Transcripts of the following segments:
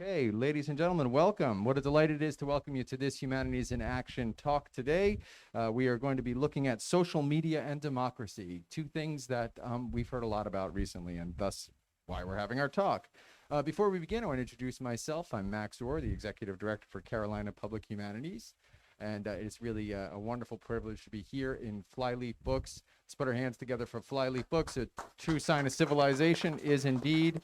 Hey, ladies and gentlemen, welcome. What a delight it is to welcome you to this Humanities in Action talk today. We are going to be looking at social media and democracy, two things that we've heard a lot about recently, and thus why we're having our talk. Before we begin, I want to introduce myself. I'm Max Orr, the Executive Director for Carolina Public Humanities, and it's really a wonderful privilege to be here in Flyleaf Books. Let's put our hands together for Flyleaf Books. A true sign of civilization is indeed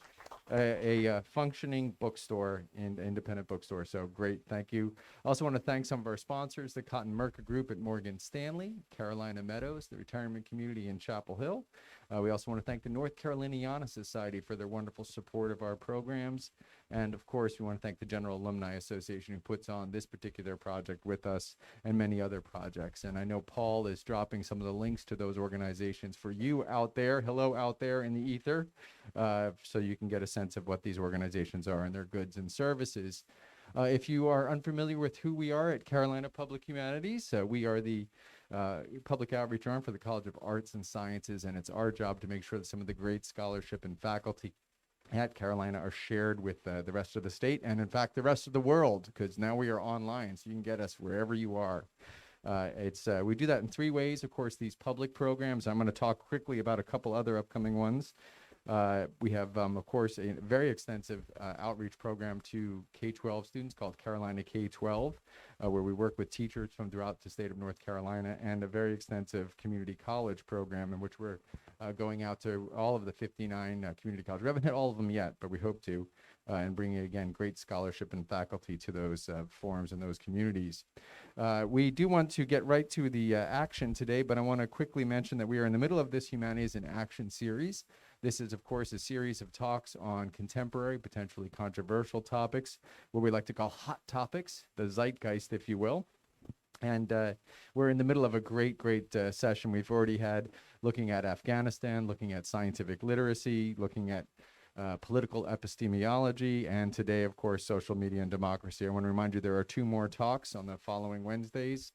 a functioning bookstore and independent bookstore. So great, thank you. I also want to thank some of our sponsors, the Cotton Merker Group at Morgan Stanley, Carolina Meadows, the retirement community in Chapel Hill. We also want to thank the North Caroliniana Society for their wonderful support of our programs. And of course, we want to thank the General Alumni Association who puts on this particular project with us and many other projects. And I know Paul is dropping some of the links to those organizations for you out there. Hello out there in the ether. So you can get a sense of what these organizations are and their goods and services. If you are unfamiliar with who we are at Carolina Public Humanities, we are the public outreach arm for the College of Arts and Sciences, and it's our job to make sure that some of the great scholarship and faculty at Carolina are shared with the rest of the state and, in fact, the rest of the world, because now we are online, so you can get us wherever you are. We do that in three ways. Of course, these public programs. I'm going to talk quickly about a couple other upcoming ones. We have, of course, a very extensive outreach program to K-12 students called Carolina K-12, where we work with teachers from throughout the state of North Carolina, and a very extensive community college program in which we're going out to all of the 59 community colleges. We haven't hit all of them yet, but we hope to, and bringing, again, great scholarship and faculty to those forums and those communities. We do want to get right to the action today, but I want to quickly mention that we are in the middle of this Humanities in Action series. This is, of course, a series of talks on contemporary, potentially controversial topics, what we like to call hot topics, the zeitgeist, if you will. And we're in the middle of a great session we've already had looking at Afghanistan, looking at scientific literacy, looking at political epistemology, and today, of course, social media and democracy. I want to remind you there are two more talks on the following Wednesdays.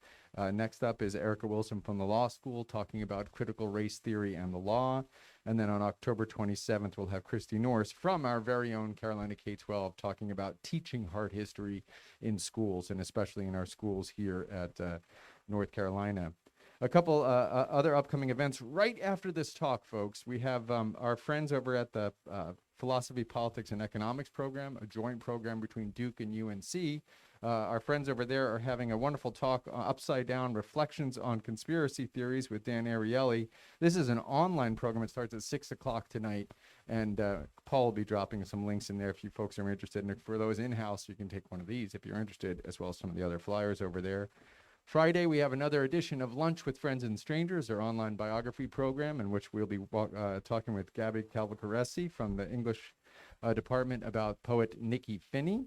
Next up is Erica Wilson from the law school talking about critical race theory and the law. And then on October 27th, we'll have Christy Norris from our very own Carolina K-12 talking about teaching hard history in schools, and especially in our schools here at North Carolina. A couple other upcoming events right after this talk, folks. We have our friends over at the Philosophy, Politics, and Economics program, a joint program between Duke and UNC. Our friends over there are having a wonderful talk, Upside Down, Reflections on Conspiracy Theories with Dan Ariely. This is an online program. It starts at 6 o'clock tonight, and Paul will be dropping some links in there if you folks are interested. And for those in-house, you can take one of these if you're interested, as well as some of the other flyers over there. Friday, we have another edition of Lunch with Friends and Strangers, our online biography program, in which we'll be talking with Gabby Calvacaresi from the English department about poet Nikki Finney.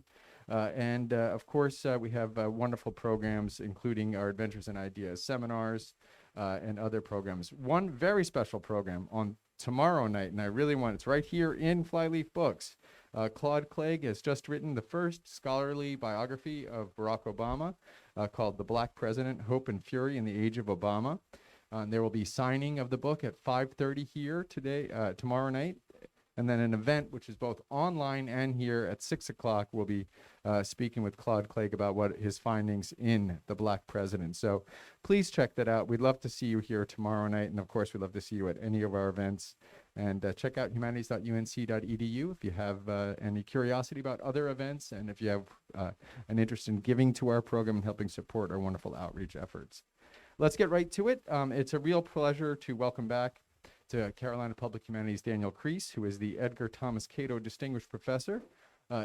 Of course, we have wonderful programs, including our Adventures and Ideas seminars and other programs. One very special program on tomorrow night, and I really want it's right here in Flyleaf Books. Claude Clegg has just written the first scholarly biography of Barack Obama called The Black President, Hope and Fury in the Age of Obama. There will be signing of the book at 5:30 here tomorrow night. And then an event, which is both online and here at 6 o'clock, we'll be speaking with Claude Clegg about what his findings in The Black President. So please check that out. We'd love to see you here tomorrow night. And of course, we'd love to see you at any of our events. And check out humanities.unc.edu if you have any curiosity about other events, and if you have an interest in giving to our program and helping support our wonderful outreach efforts. Let's get right to it. It's a real pleasure to welcome back to Carolina Public Humanities Daniel Kreiss, who is the Edgar Thomas Cato Distinguished Professor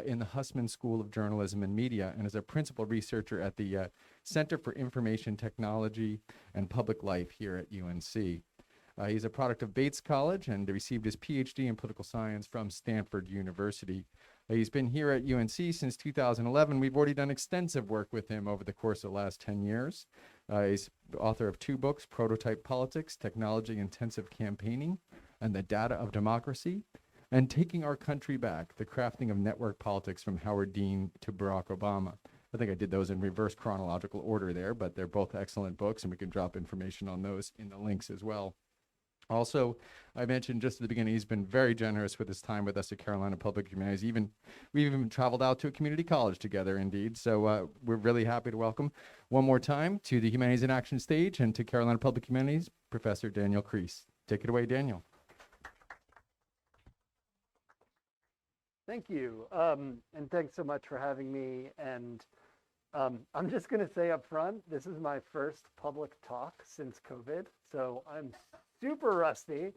in the Hussman School of Journalism and Media, and is a principal researcher at the Center for Information Technology and Public Life here at UNC. He's a product of Bates College and received his PhD in political science from Stanford University. He's been here at UNC since 2011. We've already done extensive work with him over the course of the last 10 years. He's the author of two books, Prototype Politics, Technology Intensive Campaigning, and The Data of Democracy, and Taking Our Country Back, The Crafting of Network Politics from Howard Dean to Barack Obama. I think I did those in reverse chronological order there, but they're both excellent books, and we can drop information on those in the links as well. Also, I mentioned just at the beginning, he's been very generous with his time with us at Carolina Public Humanities. We've even traveled out to a community college together, indeed. So we're really happy to welcome one more time to the Humanities in Action stage and to Carolina Public Humanities, Professor Daniel Kreiss. Take it away, Daniel. Thank you, and thanks so much for having me. And I'm just going to say up front, this is my first public talk since COVID, so I'm super rusty.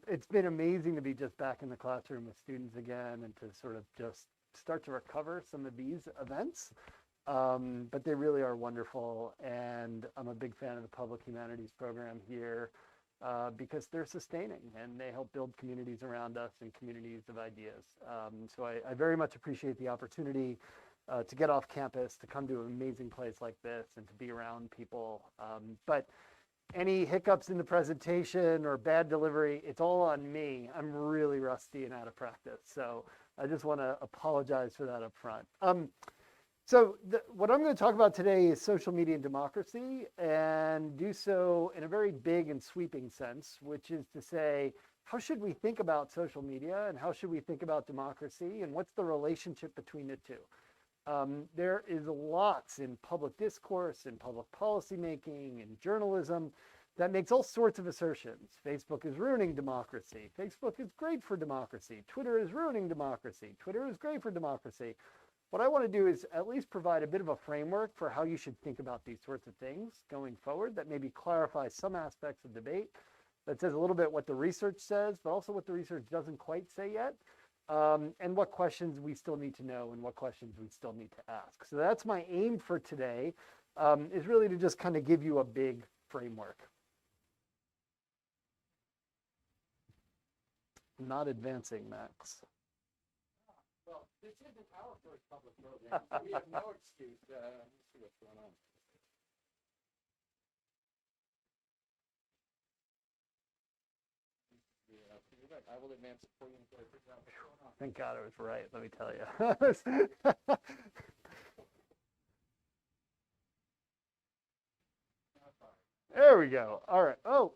It's been amazing to be just back in the classroom with students again and to sort of just start to recover some of these events. But they really are wonderful, and I'm a big fan of the Public Humanities program here because they're sustaining and they help build communities around us and communities of ideas. So I very much appreciate the opportunity to get off campus, to come to an amazing place like this and to be around people. But any hiccups in the presentation or bad delivery, it's all on me. I'm really rusty and out of practice. So I just want to apologize for that up front. So what I'm going to talk about today is social media and democracy, and do so in a very big and sweeping sense, which is to say, how should we think about social media and how should we think about democracy and what's the relationship between the two? There is lots in public discourse, in public policy making, in journalism that makes all sorts of assertions. Facebook is ruining democracy. Facebook is great for democracy. Twitter is ruining democracy. Twitter is great for democracy. What I want to do is at least provide a bit of a framework for how you should think about these sorts of things going forward that maybe clarifies some aspects of debate, that says a little bit what the research says, but also what the research doesn't quite say yet, and what questions we still need to know and what questions we still need to ask. So that's my aim for today, is really to just kind of give you a big framework. I'm not advancing, Max. Well, this isn't our first public program, so we have no excuse. Let's see what's going on. I will advance it for you until I figure out what's going on. Thank God I was right, let me tell you. There we go. All right. Oh,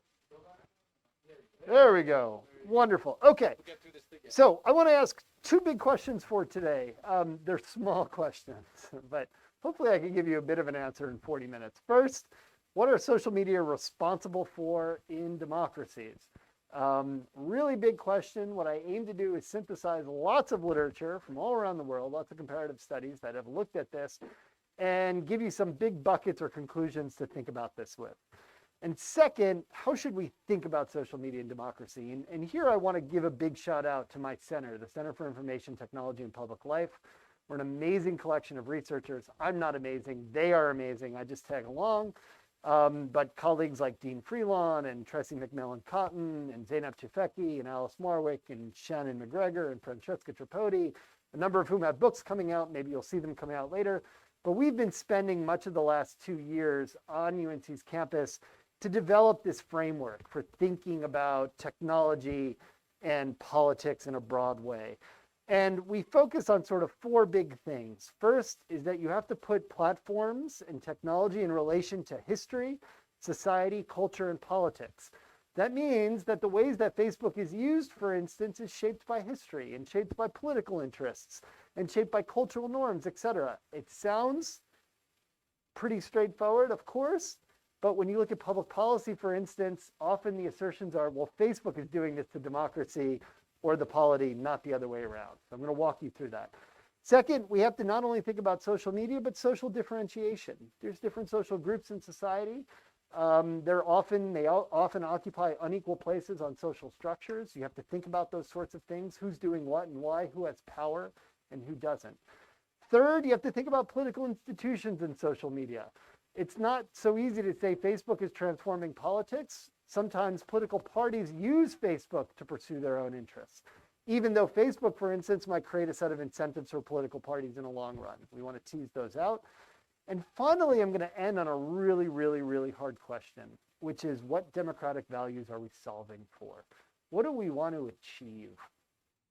there we go. Wonderful. Okay. So I want to ask two big questions for today. They're small questions, but hopefully I can give you a bit of an answer in 40 minutes. First, what are social media responsible for in democracies? Really big question. What I aim to do is synthesize lots of literature from all around the world, lots of comparative studies that have looked at this, and give you some big buckets or conclusions to think about this with. And second, how should we think about social media and democracy? And here I want to give a big shout out to my center, the Center for Information Technology and Public Life. We're an amazing collection of researchers. I'm not amazing. They are amazing. I just tag along. But colleagues like Dean Freelon and Tracy McMillan-Cotton and Zainab Tufekci and Alice Marwick and Shannon McGregor and Francesca Tripodi, a number of whom have books coming out. Maybe you'll see them coming out later. But we've been spending much of the last 2 years on UNC's campus to develop this framework for thinking about technology and politics in a broad way. And we focus on sort of 4 big things. First is that you have to put platforms and technology in relation to history, society, culture, and politics. That means that the ways that Facebook is used, for instance, is shaped by history and shaped by political interests and shaped by cultural norms, etc. It sounds pretty straightforward, of course, but when you look at public policy, for instance, often the assertions are, well, Facebook is doing this to democracy or the polity, not the other way around. So I'm going to walk you through that. Second, we have to not only think about social media, but social differentiation. There's different social groups in society. They often occupy unequal places on social structures. You have to think about those sorts of things. Who's doing what and why, who has power and who doesn't. Third, you have to think about political institutions in social media. It's not so easy to say Facebook is transforming politics. Sometimes political parties use Facebook to pursue their own interests, even though Facebook, for instance, might create a set of incentives for political parties in the long run. We want to tease those out. And finally, I'm going to end on a really, really, really hard question, which is what democratic values are we solving for? What do we want to achieve?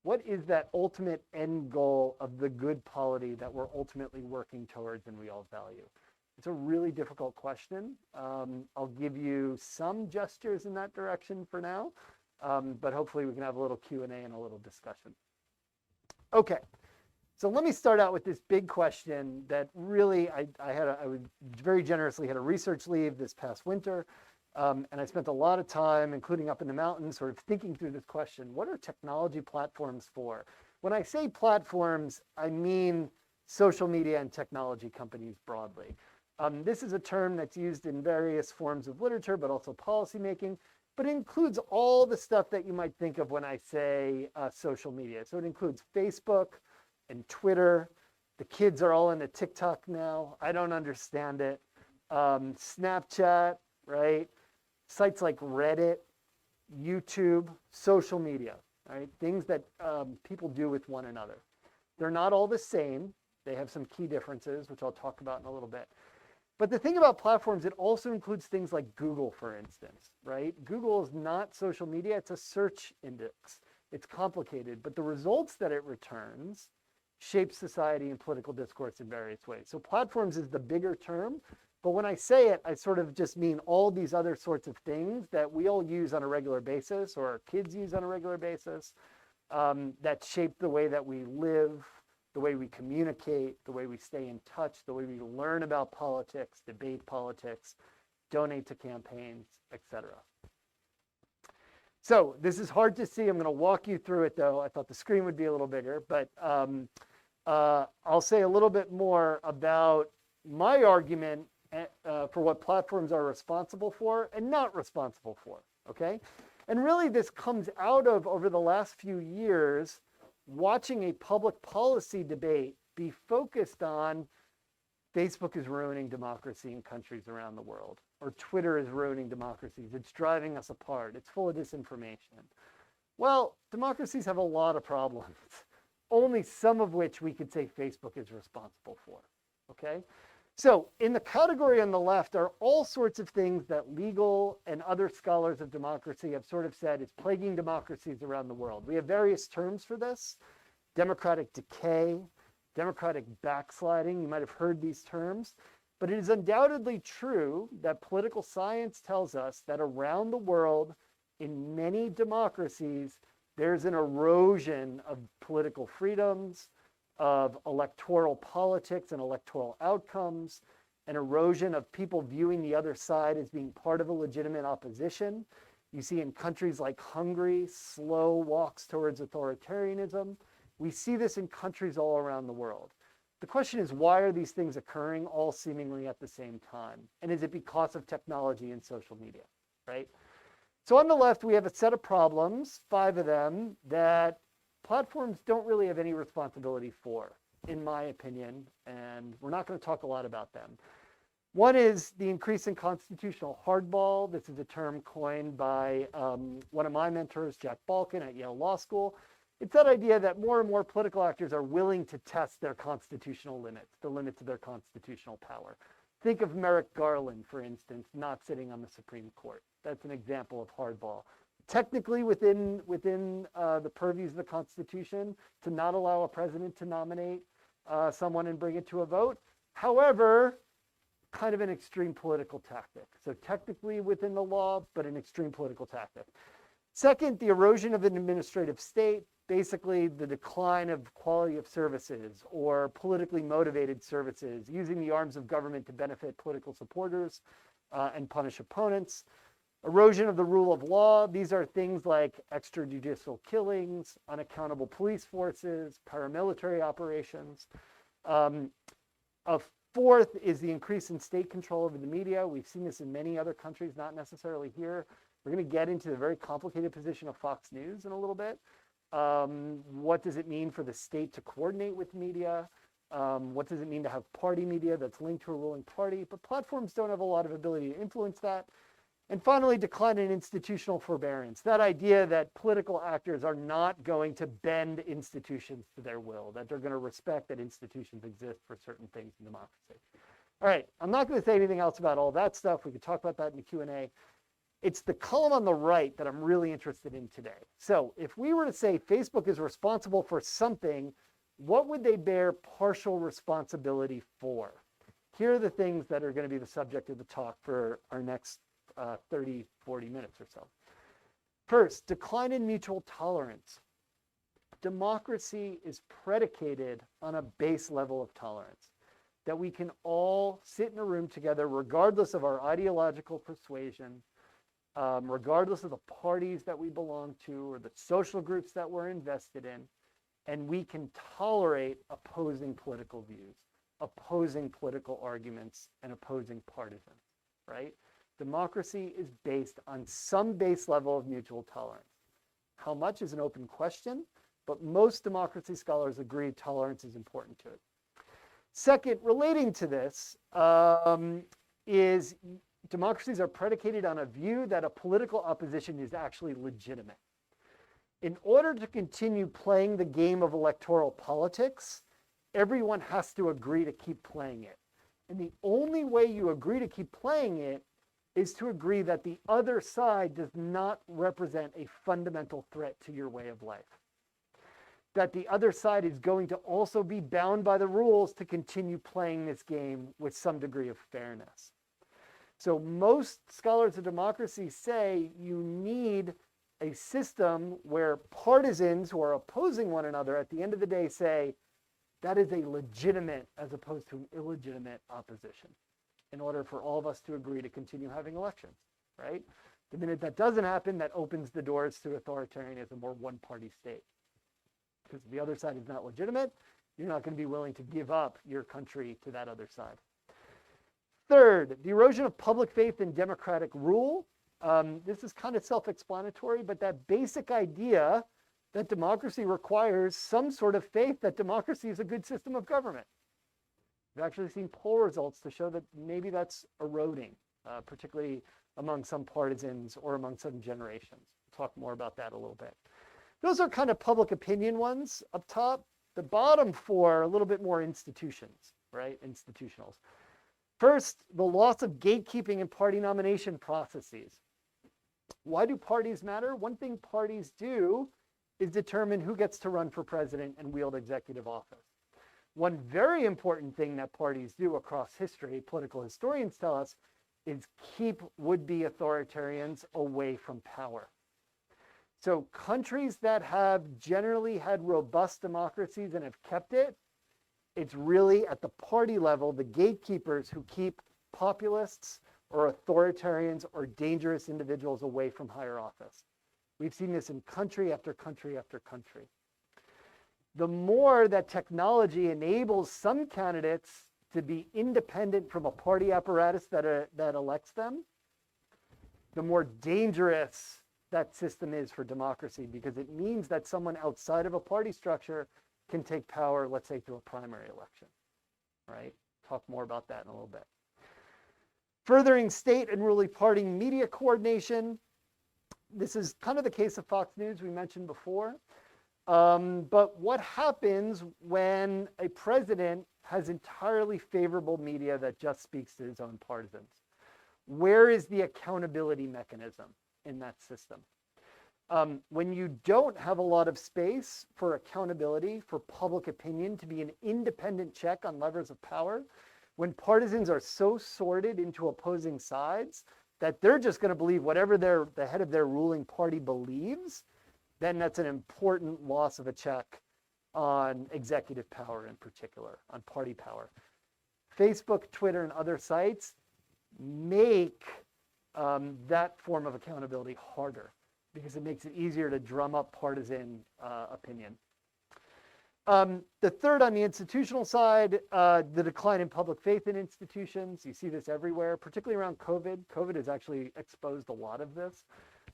What is that ultimate end goal of the good polity that we're ultimately working towards and we all value? It's a really difficult question. I'll give you some gestures in that direction for now, but hopefully we can have a little Q&A and a little discussion. Okay, so let me start out with this big question that really I very generously had a research leave this past winter, and I spent a lot of time, including up in the mountains, sort of thinking through this question. What are technology platforms for? When I say platforms, I mean social media and technology companies broadly. This is a term that's used in various forms of literature, but also policymaking, but it includes all the stuff that you might think of when I say social media. So it includes Facebook and Twitter. The kids are all into TikTok now. I don't understand it. Snapchat, right? Sites like Reddit, YouTube, social media, right? Things that people do with one another. They're not all the same. They have some key differences, which I'll talk about in a little bit. But the thing about platforms, it also includes things like Google, for instance, right? Google is not social media. It's a search index. It's complicated, but the results that it returns shape society and political discourse in various ways. So platforms is the bigger term, but when I say it, I sort of just mean all these other sorts of things that we all use on a regular basis, or our kids use on a regular basis, that shape the way that we live, the way we communicate, the way we stay in touch, the way we learn about politics, debate politics, donate to campaigns, etc. So this is hard to see. I'm going to walk you through it, though. I thought the screen would be a little bigger, but I'll say a little bit more about my argument for what platforms are responsible for and not responsible for, okay? And really this comes out of, over the last few years, watching a public policy debate be focused on Facebook is ruining democracy in countries around the world, or Twitter is ruining democracies. It's driving us apart. It's full of disinformation. Well, democracies have a lot of problems, only some of which we could say Facebook is responsible for, okay? So in the category on the left are all sorts of things that legal and other scholars of democracy have sort of said is plaguing democracies around the world. We have various terms for this: democratic decay, democratic backsliding. You might have heard these terms, but it is undoubtedly true that political science tells us that around the world, in many democracies, there's an erosion of political freedoms, of electoral politics and electoral outcomes, an erosion of people viewing the other side as being part of a legitimate opposition. You see in countries like Hungary, slow walks towards authoritarianism. We see this in countries all around the world. The question is, why are these things occurring all seemingly at the same time? And is it because of technology and social media, right? So on the left, we have a set of problems, 5 of them, that platforms don't really have any responsibility for, in my opinion, and we're not going to talk a lot about them. One is the increase in constitutional hardball. This is a term coined by one of my mentors, Jack Balkin at Yale Law School. It's that idea that more and more political actors are willing to test their constitutional limits, the limits of their constitutional power. Think of Merrick Garland, for instance, not sitting on the Supreme Court. That's an example of hardball. Technically within the purviews of the Constitution to not allow a president to nominate someone and bring it to a vote. However, kind of an extreme political tactic. So technically within the law, but an extreme political tactic. Second, the erosion of an administrative state, basically the decline of quality of services or politically motivated services, using the arms of government to benefit political supporters and punish opponents. Erosion of the rule of law. These are things like extrajudicial killings, unaccountable police forces, paramilitary operations. A fourth is the increase in state control over the media. We've seen this in many other countries, not necessarily here. We're going to get into the very complicated position of Fox News in a little bit. What does it mean for the state to coordinate with media? What does it mean to have party media that's linked to a ruling party? But platforms don't have a lot of ability to influence that. And finally, decline in institutional forbearance. That idea that political actors are not going to bend institutions to their will, that they're going to respect that institutions exist for certain things in democracy. All right, I'm not going to say anything else about all that stuff. We could talk about that in the Q&A. It's the column on the right that I'm really interested in today. So if we were to say Facebook is responsible for something, what would they bear partial responsibility for? Here are the things that are going to be the subject of the talk for our next 30, 40 minutes or so. First, decline in mutual tolerance. Democracy is predicated on a base level of tolerance, that we can all sit in a room together regardless of our ideological persuasion, regardless of the parties that we belong to or the social groups that we're invested in, and we can tolerate opposing political views, opposing political arguments, and opposing partisans, right? Democracy is based on some base level of mutual tolerance. How much is an open question, but most democracy scholars agree tolerance is important to it. Second, relating to this, is democracies are predicated on a view that a political opposition is actually legitimate. In order to continue playing the game of electoral politics, everyone has to agree to keep playing it. And the only way you agree to keep playing it is to agree that the other side does not represent a fundamental threat to your way of life. That the other side is going to also be bound by the rules to continue playing this game with some degree of fairness. So most scholars of democracy say you need a system where partisans who are opposing one another at the end of the day say that is a legitimate as opposed to an illegitimate opposition in order for all of us to agree to continue having elections, right? The minute that doesn't happen, that opens the doors to authoritarianism or one-party state. Because if the other side is not legitimate, you're not going to be willing to give up your country to that other side. Third, the erosion of public faith in democratic rule. This is kind of self-explanatory, but that basic idea that democracy requires some sort of faith that democracy is a good system of government. We've actually seen poll results to show that maybe that's eroding, particularly among some partisans or among some generations. We'll talk more about that a little bit. Those are kind of public opinion ones up top. The bottom four are a little bit more institutions, right? Institutionals. First, the loss of gatekeeping in party nomination processes. Why do parties matter? One thing parties do is determine who gets to run for president and wield executive office. One very important thing that parties do across history, political historians tell us, is keep would-be authoritarians away from power. So countries that have generally had robust democracies and have kept it, it's really at the party level, the gatekeepers who keep populists or authoritarians or dangerous individuals away from higher office. We've seen this in country after country after country. The more that technology enables some candidates to be independent from a party apparatus that elects them, the more dangerous that system is for democracy, because it means that someone outside of a party structure can take power, let's say, through a primary election, right? Talk more about that in a little bit. Furthering state and ruling party media coordination. This is kind of the case of Fox News we mentioned before. But what happens when a president has entirely favorable media that just speaks to his own partisans? Where is the accountability mechanism in that system? When you don't have a lot of space for accountability, for public opinion to be an independent check on levers of power, when partisans are so sorted into opposing sides that they're just going to believe whatever the head of their ruling party believes, then that's an important loss of a check on executive power in particular, on party power. Facebook, Twitter, and other sites make that form of accountability harder because it makes it easier to drum up partisan opinion. The third, on the institutional side, the decline in public faith in institutions. You see this everywhere, particularly around COVID. COVID has actually exposed a lot of this.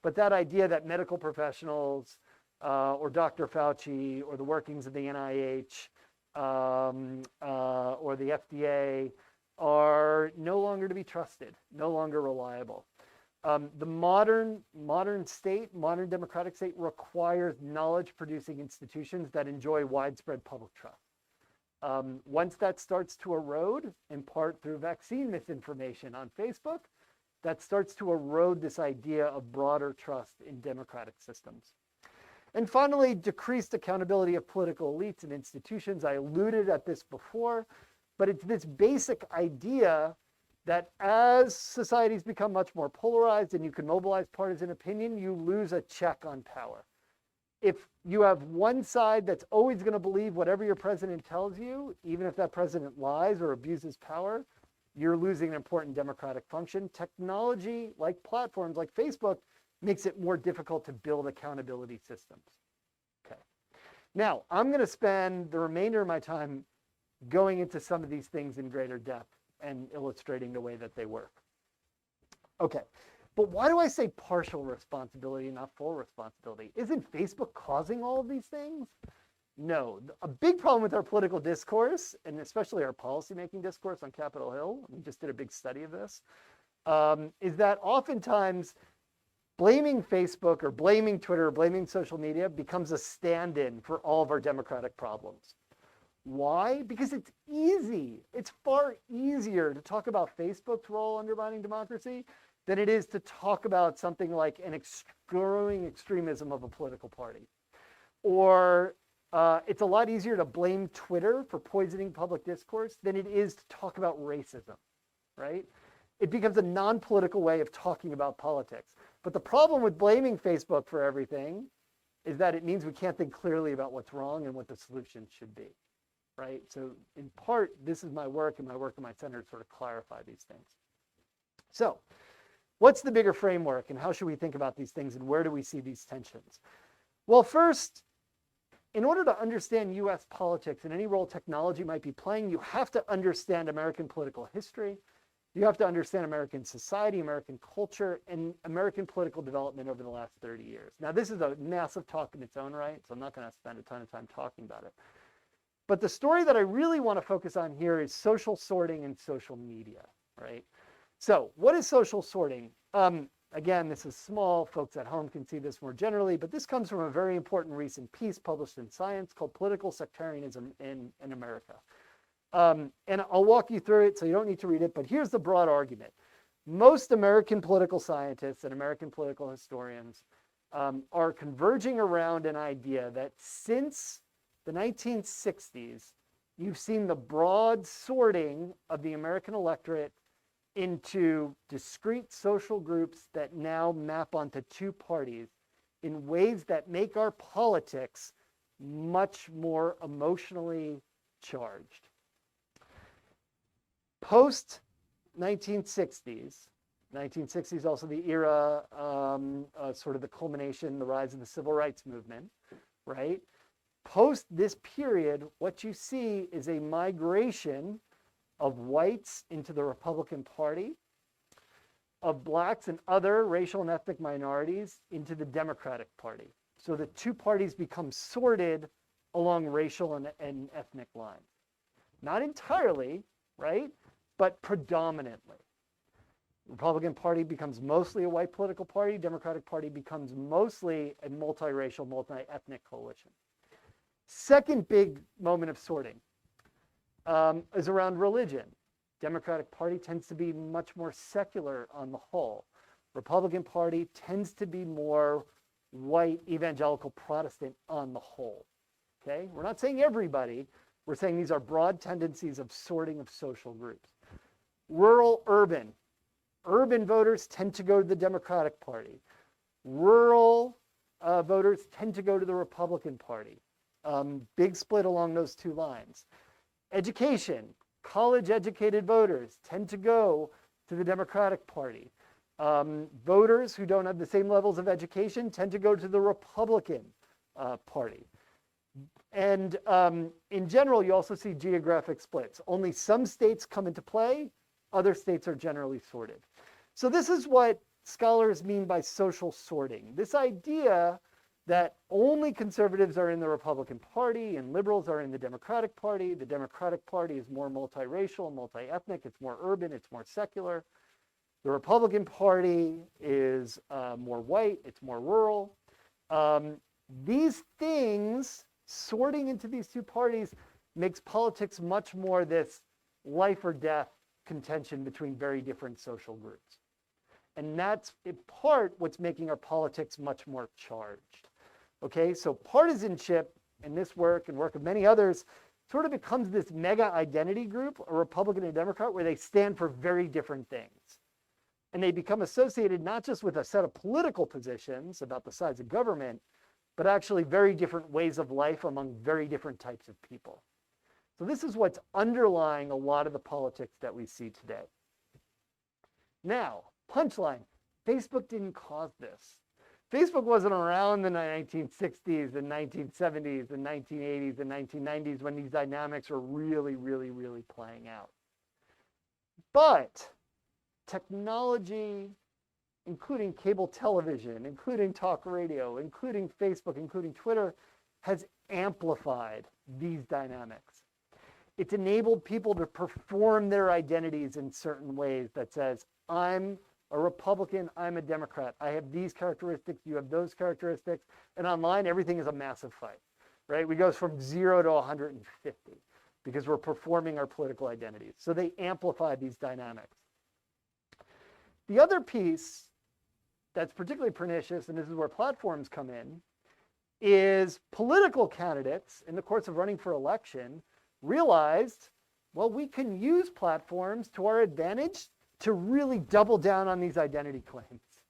But that idea that medical professionals or Dr. Fauci or the workings of the NIH or the FDA are no longer to be trusted, no longer reliable. The modern state, modern democratic state, requires knowledge-producing institutions that enjoy widespread public trust. Once that starts to erode, in part through vaccine misinformation on Facebook, that starts to erode this idea of broader trust in democratic systems. And finally, decreased accountability of political elites and institutions. I alluded at this before. But it's this basic idea that as societies become much more polarized and you can mobilize partisan opinion, you lose a check on power. If you have one side that's always going to believe whatever your president tells you, even if that president lies or abuses power, you're losing an important democratic function. Technology, like platforms like Facebook, makes it more difficult to build accountability systems. Okay. Now, I'm going to spend the remainder of my time going into some of these things in greater depth and illustrating the way that they work. Okay. But why do I say partial responsibility, not full responsibility? Isn't Facebook causing all of these things? No. A big problem with our political discourse, and especially our policymaking discourse on Capitol Hill, we just did a big study of this, is that oftentimes blaming Facebook or blaming Twitter or blaming social media becomes a stand-in for all of our democratic problems. Why? Because it's easy. It's far easier to talk about Facebook's role undermining democracy than it is to talk about something like an growing extremism of a political party. Or it's a lot easier to blame Twitter for poisoning public discourse than it is to talk about racism, right? It becomes a non-political way of talking about politics. But the problem with blaming Facebook for everything is that it means we can't think clearly about what's wrong and what the solution should be, right? So in part, this is my work and my work in my center to sort of clarify these things. So what's the bigger framework and how should we think about these things and where do we see these tensions? Well, first, in order to understand US politics and any role technology might be playing, you have to understand American political history. You have to understand American society, American culture, and American political development over the last 30 years. Now, this is a massive talk in its own right, so I'm not going to spend a ton of time talking about it. But the story that I really want to focus on here is social sorting and social media, right? So what is social sorting? Again, this is small. Folks at home can see this more generally, but this comes from a very important recent piece published in Science called Political Sectarianism in America. And I'll walk you through it, so you don't need to read it, but here's the broad argument. Most American political scientists and American political historians are converging around an idea that since the 1960s, you've seen the broad sorting of the American electorate into discrete social groups that now map onto two parties in ways that make our politics much more emotionally charged. Post 1960s, 1960s also the era, sort of the culmination, the rise of the civil rights movement, right? Post this period, what you see is a migration of whites into the Republican Party, of blacks and other racial and ethnic minorities into the Democratic Party. So the two parties become sorted along racial and ethnic lines. Not entirely, right? But predominantly. Republican Party becomes mostly a white political party. Democratic Party becomes mostly a multiracial, multi-ethnic coalition. Second big moment of sorting is around religion. Democratic Party tends to be much more secular on the whole. Republican Party tends to be more white evangelical Protestant on the whole. Okay? We're not saying everybody. We're saying these are broad tendencies of sorting of social groups. Rural, urban. Urban voters tend to go to the Democratic Party. Rural voters tend to go to the Republican Party. Big split along those two lines. Education. College-educated voters tend to go to the Democratic Party. Voters who don't have the same levels of education tend to go to the Republican Party. And in general, you also see geographic splits. Only some states come into play. Other states are generally sorted. So this is what scholars mean by social sorting. This idea that only conservatives are in the Republican Party and liberals are in the Democratic Party. The Democratic Party is more multiracial, multi-ethnic. It's more urban. It's more secular. The Republican Party is more white. It's more rural. These things, sorting into these two parties, makes politics much more this life or death contention between very different social groups. And that's in part what's making our politics much more charged. Okay, so partisanship in this work and work of many others sort of becomes this mega identity group, a Republican and Democrat, where they stand for very different things. And they become associated not just with a set of political positions about the size of government, but actually very different ways of life among very different types of people. So this is what's underlying a lot of the politics that we see today. Now, punchline, Facebook didn't cause this. Facebook wasn't around in the 1960s and 1970s and 1980s and 1990s when these dynamics were really, really, really playing out. But technology, including cable television, including talk radio, including Facebook, including Twitter, has amplified these dynamics. It's enabled people to perform their identities in certain ways that says, I'm a Republican, I'm a Democrat. I have these characteristics, you have those characteristics. And online, everything is a massive fight, right? We go from 0 to 150 because we're performing our political identities. So they amplify these dynamics. The other piece that's particularly pernicious, and this is where platforms come in, is political candidates in the course of running for election realized, well, we can use platforms to our advantage to really double down on these identity claims.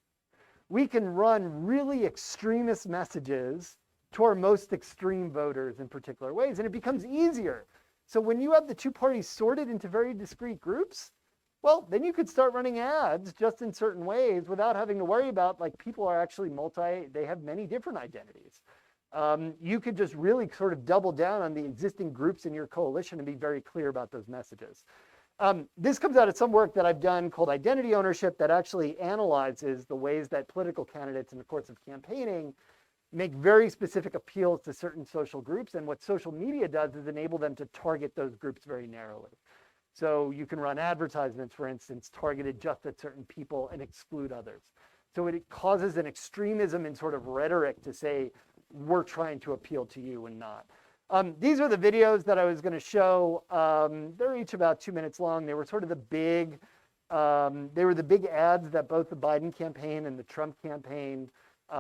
We can run really extremist messages to our most extreme voters in particular ways, and it becomes easier. So when you have the two parties sorted into very discrete groups, well, then you could start running ads just in certain ways without having to worry about, like, people are actually they have many different identities. You could just really sort of double down on the existing groups in your coalition and be very clear about those messages. This comes out of some work that I've done called Identity Ownership that actually analyzes the ways that political candidates in the course of campaigning make very specific appeals to certain social groups. And what social media does is enable them to target those groups very narrowly. So you can run advertisements, for instance, targeted just at certain people and exclude others. So it causes an extremism in sort of rhetoric to say, we're trying to appeal to you and not. These are the videos that I was going to show. They're each about 2 minutes long. They were sort of the big ads that both the Biden campaign and the Trump campaign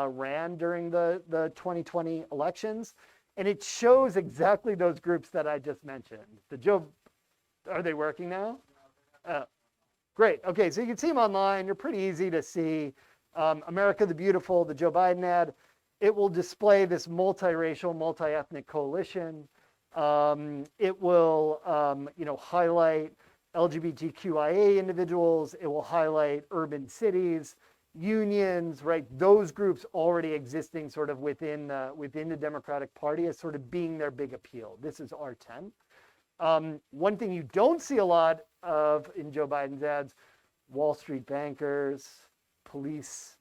ran during the 2020 elections. And it shows exactly those groups that I just mentioned. Are they working now? Great. Okay, so you can see them online. They're pretty easy to see. America the Beautiful, the Joe Biden ad. It will display this multiracial, multi-ethnic coalition. It will, highlight LGBTQIA individuals. It will highlight urban cities, unions, right? Those groups already existing sort of within the Democratic Party as sort of being their big appeal. This is R10. One thing you don't see a lot of in Joe Biden's ads, Wall Street bankers, police,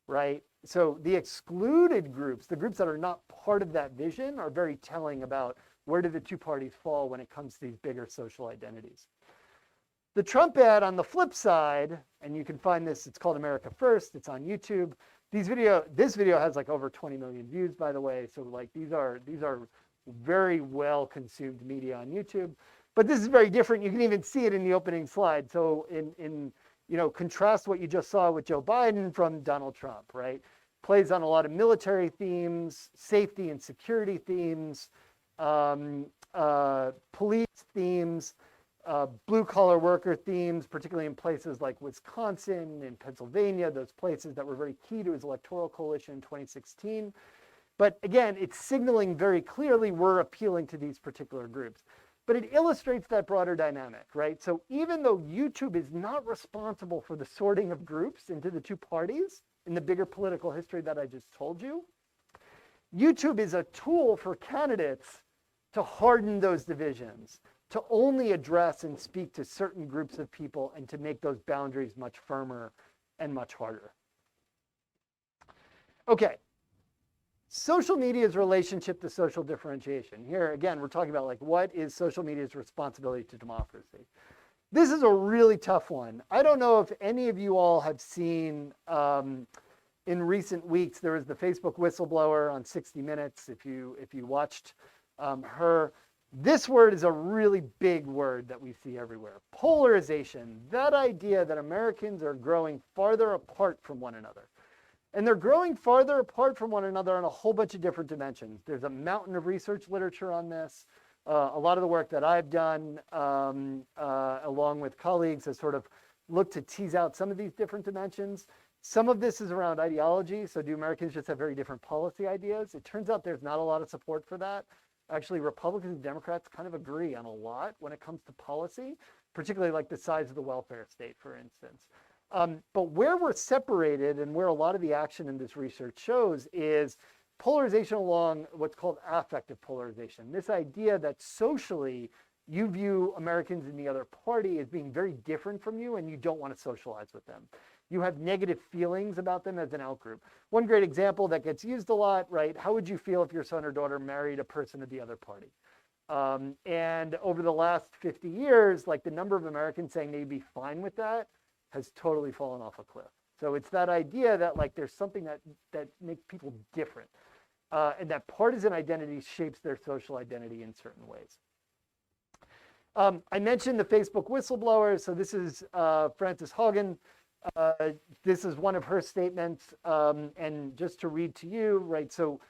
right? So the excluded groups, the groups that are not part of that vision, are very telling about where do the two parties fall when it comes to these bigger social identities. The Trump ad on the flip side, and you can find this, it's called America First, it's on YouTube. This video has like over 20 million views, by the way. So like these are very well consumed media on YouTube. But this is very different. You can even see it in the opening slide. So contrast what you just saw with Joe Biden from Donald Trump, right? Plays on a lot of military themes, safety and security themes, police themes, blue-collar worker themes, particularly in places like Wisconsin and Pennsylvania, those places that were very key to his electoral coalition in 2016. But again, it's signaling very clearly we're appealing to these particular groups. But it illustrates that broader dynamic, right? So even though YouTube is not responsible for the sorting of groups into the two parties in the bigger political history that I just told you, YouTube is a tool for candidates to harden those divisions, to only address and speak to certain groups of people and to make those boundaries much firmer and much harder. Okay. Social media's relationship to social differentiation. Here, again, we're talking about like what is social media's responsibility to democracy. This is a really tough one. I don't know if any of you all have seen in recent weeks, there was the Facebook whistleblower on 60 Minutes. If you watched her, this word is a really big word that we see everywhere. Polarization, that idea that Americans are growing farther apart from one another. And they're growing farther apart from one another on a whole bunch of different dimensions. There's a mountain of research literature on this. A lot of the work that I've done, along with colleagues, has sort of looked to tease out some of these different dimensions. Some of this is around ideology. So do Americans just have very different policy ideas? It turns out there's not a lot of support for that. Actually, Republicans and Democrats kind of agree on a lot when it comes to policy, particularly like the size of the welfare state, for instance. But where we're separated and where a lot of the action in this research shows is polarization along what's called affective polarization. This idea that socially you view Americans in the other party as being very different from you and you don't want to socialize with them. You have negative feelings about them as an outgroup. One great example that gets used a lot, right? How would you feel if your son or daughter married a person of the other party? And over the last 50 years, like the number of Americans saying they'd be fine with that has totally fallen off a cliff. So it's that idea that like there's something that makes people different, and that partisan identity shapes their social identity in certain ways. I mentioned the Facebook whistleblowers. So this is Frances Haugen. This is one of her statements, and just to read to you, right? So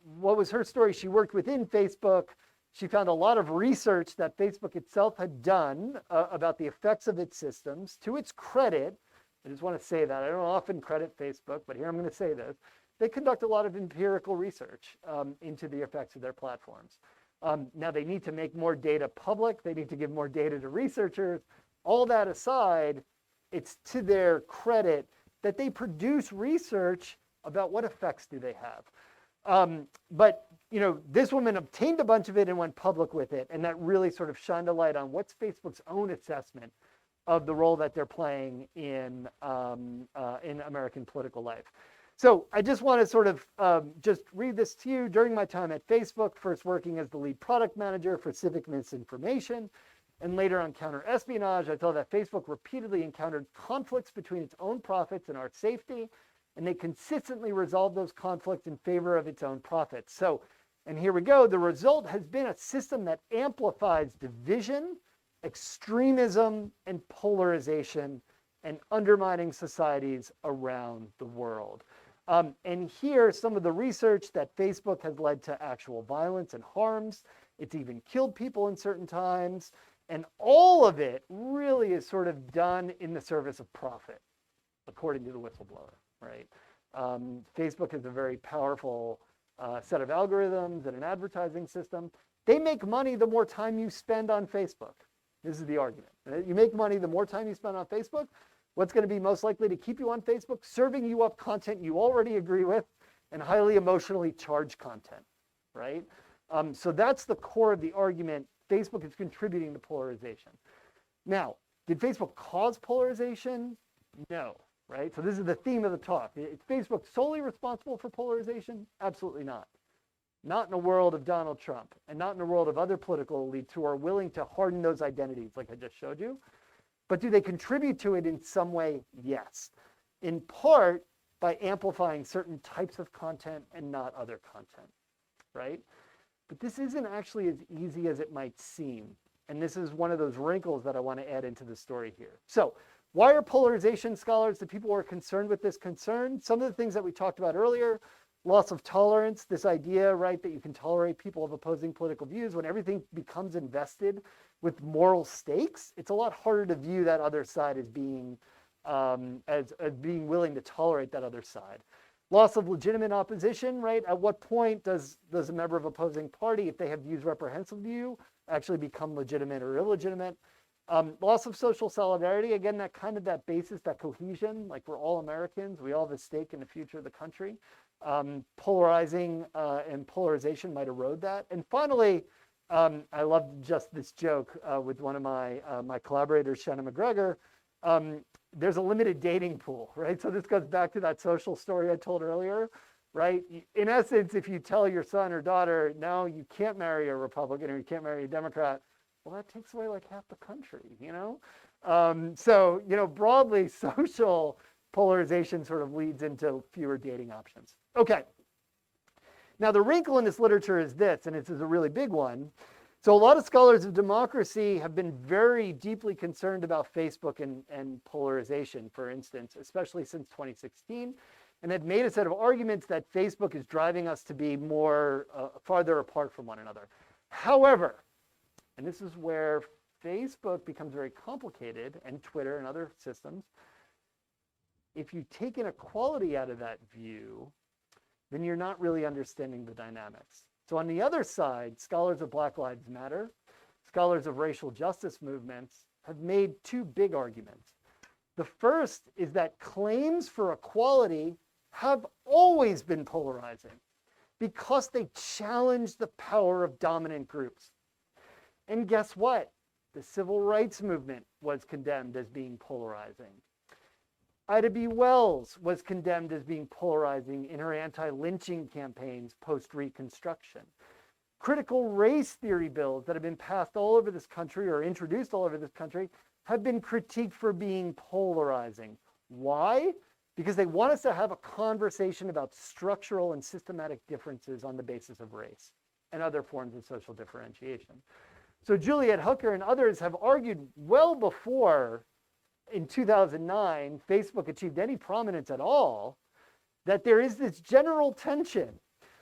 what was her story? She worked within Facebook. She found a lot of research that Facebook itself had done about the effects of its systems. To its credit, I just want to say that. I don't often credit Facebook, but here I'm going to say this. They conduct a lot of empirical research into the effects of their platforms. Now, they need to make more data public. They need to give more data to researchers. All that aside, it's to their credit that they produce research about what effects do they have. But you know, this woman obtained a bunch of it and went public with it, and that really sort of shined a light on what's Facebook's own assessment of the role that they're playing in American political life. So I just want to sort of just read this to you. During my time at Facebook, first working as the lead product manager for civic misinformation, and later on counter-espionage, I saw that Facebook repeatedly encountered conflicts between its own profits and our safety, and they consistently resolved those conflicts in favor of its own profits. So, and here we go, the result has been a system that amplifies division, extremism, and polarization, and undermining societies around the world. And here, some of the research that Facebook has led to actual violence and harms. It's even killed people in certain times. And all of it really is sort of done in the service of profit, according to the whistleblower, right? Facebook is a very powerful set of algorithms and an advertising system. They make money the more time you spend on Facebook. This is the argument. You make money the more time you spend on Facebook. What's going to be most likely to keep you on Facebook? Serving you up content you already agree with and highly emotionally charged content, right? So that's the core of the argument. Facebook is contributing to polarization. Now, did Facebook cause polarization? No, right? So this is the theme of the talk. Is Facebook solely responsible for polarization? Absolutely not. Not in a world of Donald Trump, and not in a world of other political elites who are willing to harden those identities like I just showed you. But do they contribute to it in some way? Yes. In part by amplifying certain types of content and not other content, right? But this isn't actually as easy as it might seem. And this is one of those wrinkles that I want to add into the story here. So why are polarization scholars, the people who are concerned with this concern? Some of the things that we talked about earlier, loss of tolerance, this idea, right, that you can tolerate people of opposing political views. When everything becomes invested with moral stakes, it's a lot harder to view that other side as being being willing to tolerate that other side. Loss of legitimate opposition, right? At what point does a member of opposing party, if they have views reprehensible to you, actually become legitimate or illegitimate? Loss of social solidarity, again, that basis, that cohesion, like we're all Americans, we all have a stake in the future of the country. Polarizing and polarization might erode that. And finally, I love just this joke with one of my collaborators, Shannon McGregor. There's a limited dating pool, right? So this goes back to that social story I told earlier, right? In essence, if you tell your son or daughter, no, you can't marry a Republican or you can't marry a Democrat, well, that takes away like half the country, you know? So, you know, broadly, social polarization sort of leads into fewer dating options. Okay. Now, the wrinkle in this literature is this, and this is a really big one. So a lot of scholars of democracy have been very deeply concerned about Facebook and polarization, for instance, especially since 2016, and have made a set of arguments that Facebook is driving us to be more farther apart from one another. However, and this is where Facebook becomes very complicated, and Twitter and other systems. If you take inequality out of that view, then you're not really understanding the dynamics. So on the other side, scholars of Black Lives Matter, scholars of racial justice movements have made two big arguments. The first is that claims for equality have always been polarizing because they challenge the power of dominant groups. And guess what? The civil rights movement was condemned as being polarizing. Ida B. Wells was condemned as being polarizing in her anti-lynching campaigns post-Reconstruction. Critical race theory bills that have been passed all over this country or introduced all over this country have been critiqued for being polarizing. Why? Because they want us to have a conversation about structural and systematic differences on the basis of race and other forms of social differentiation. So Juliet Hooker and others have argued well before, in 2009, Facebook achieved any prominence at all, that there is this general tension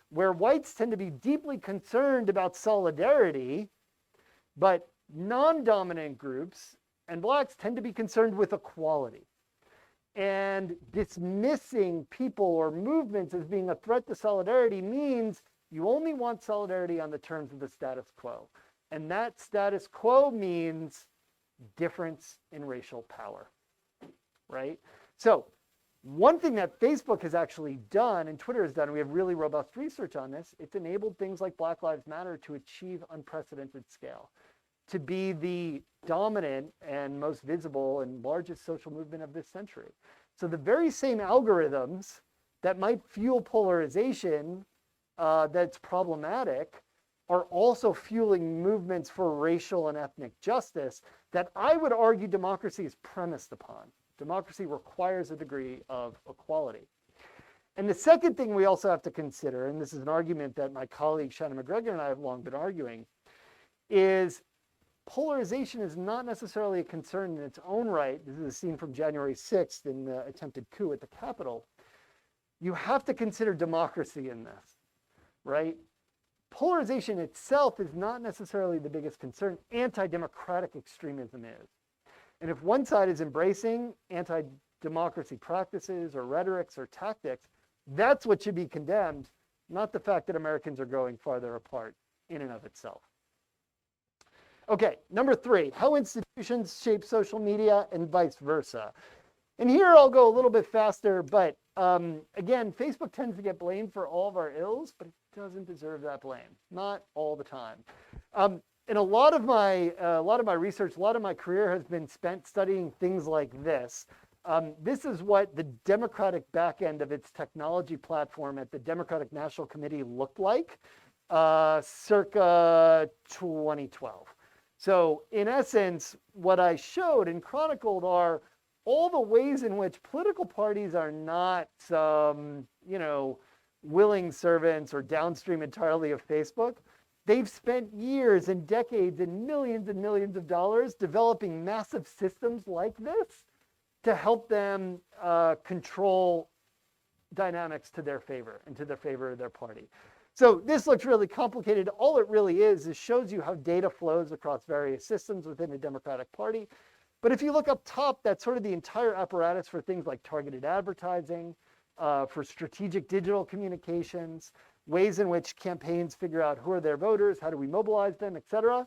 where whites tend to be deeply concerned about solidarity, but non-dominant groups and blacks tend to be concerned with equality. And dismissing people or movements as being a threat to solidarity means you only want solidarity on the terms of the status quo. And that status quo means difference in racial power, right? So one thing that Facebook has actually done and Twitter has done, and we have really robust research on this, it's enabled things like Black Lives Matter to achieve unprecedented scale, to be the dominant and most visible and largest social movement of this century. So the very same algorithms that might fuel polarization that's problematic are also fueling movements for racial and ethnic justice that I would argue democracy is premised upon. Democracy requires a degree of equality. And the second thing we also have to consider, and this is an argument that my colleague Shannon McGregor and I have long been arguing, is polarization is not necessarily a concern in its own right. This is a scene from January 6th in the attempted coup at the Capitol. You have to consider democracy in this, right? Polarization itself is not necessarily the biggest concern. Anti-democratic extremism is. And if one side is embracing anti-democracy practices or rhetorics or tactics, that's what should be condemned, not the fact that Americans are growing farther apart in and of itself. Okay, number 3, how institutions shape social media and vice versa. And here I'll go a little bit faster, but again, Facebook tends to get blamed for all of our ills, but it doesn't deserve that blame, not all the time. And a lot of my research, a lot of my career has been spent studying things like this. This is what the Democratic back end of its technology platform at the Democratic National Committee looked like circa 2012. So in essence, what I showed and chronicled are all the ways in which political parties are not, willing servants or downstream entirely of Facebook. They've spent years and decades and millions of dollars developing massive systems like this to help them control dynamics to their favor and to the favor of their party. So this looks really complicated. All it really is shows you how data flows across various systems within a Democratic Party. But if you look up top, that's sort of the entire apparatus for things like targeted advertising, for strategic digital communications, ways in which campaigns figure out who are their voters, how do we mobilize them, et cetera.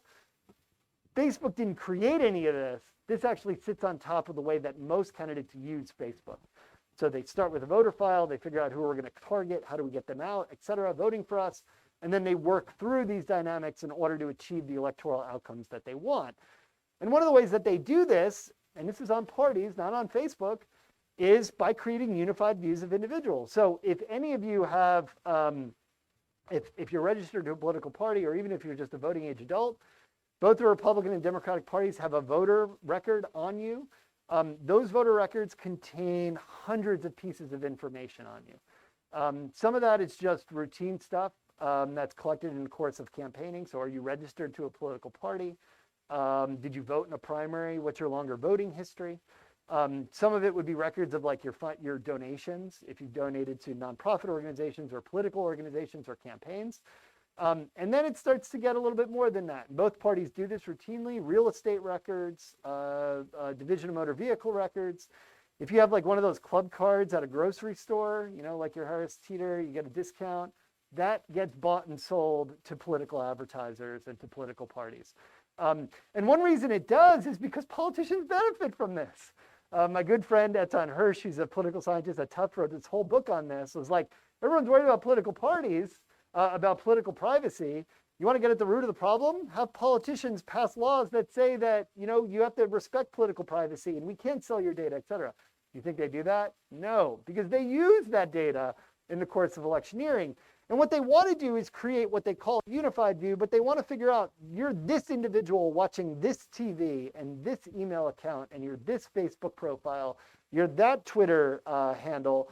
Facebook didn't create any of this. This actually sits on top of the way that most candidates use Facebook. So they start with a voter file, they figure out who we're going to target, how do we get them out, et cetera, voting for us, and then they work through these dynamics in order to achieve the electoral outcomes that they want. And one of the ways that they do this, and this is on parties, not on Facebook, is by creating unified views of individuals. So if any of you have, if you're registered to a political party, or even if you're just a voting age adult, both the Republican and Democratic parties have a voter record on you. Those voter records contain hundreds of pieces of information on you. Some of that is just routine stuff that's collected in the course of campaigning. So are you registered to a political party? Did you vote in a primary? What's your longer voting history? Some of it would be records of like your donations, if you've donated to nonprofit organizations or political organizations or campaigns. And then it starts to get a little bit more than that. Both parties do this routinely. Real estate records, division of motor vehicle records. If you have like one of those club cards at a grocery store, like your Harris Teeter, you get a discount. That gets bought and sold to political advertisers and to political parties. And one reason it does is because politicians benefit from this. My good friend Etan Hirsch, who's a political scientist at Tufts, wrote this whole book on this. It was like, everyone's worried about political parties, about political privacy. You want to get at the root of the problem? Have politicians pass laws that say that, you have to respect political privacy and we can't sell your data, et cetera. You think they do that? No, because they use that data in the course of electioneering. And what they want to do is create what they call a unified view, but they want to figure out, you're this individual watching this TV and this email account, and you're this Facebook profile, you're that Twitter handle.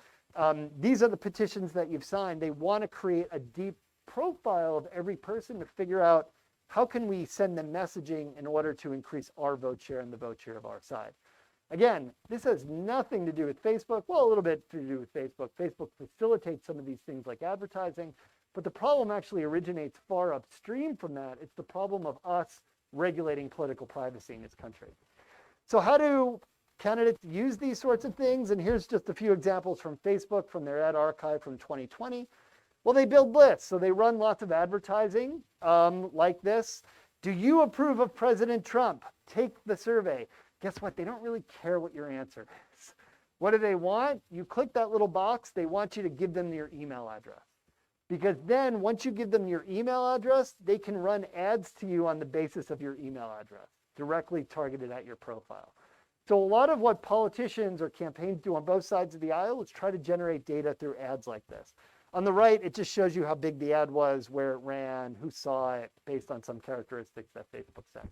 These are the petitions that you've signed. They want to create a deep profile of every person to figure out how can we send them messaging in order to increase our vote share and the vote share of our side. Again, this has nothing to do with Facebook. Well, a little bit to do with Facebook. Facebook facilitates some of these things like advertising, but the problem actually originates far upstream from that. It's the problem of us regulating political privacy in this country. So how do candidates use these sorts of things? And here's just a few examples from Facebook, from their ad archive from 2020. Well, they build lists. So they run lots of advertising like this. Do you approve of President Trump? Take the survey. Guess what? They don't really care what your answer is. What do they want? You click that little box. They want you to give them your email address. Because then once you give them your email address, they can run ads to you on the basis of your email address, directly targeted at your profile. So a lot of what politicians or campaigns do on both sides of the aisle is try to generate data through ads like this. On the right, it just shows you how big the ad was, where it ran, who saw it, based on some characteristics that Facebook said.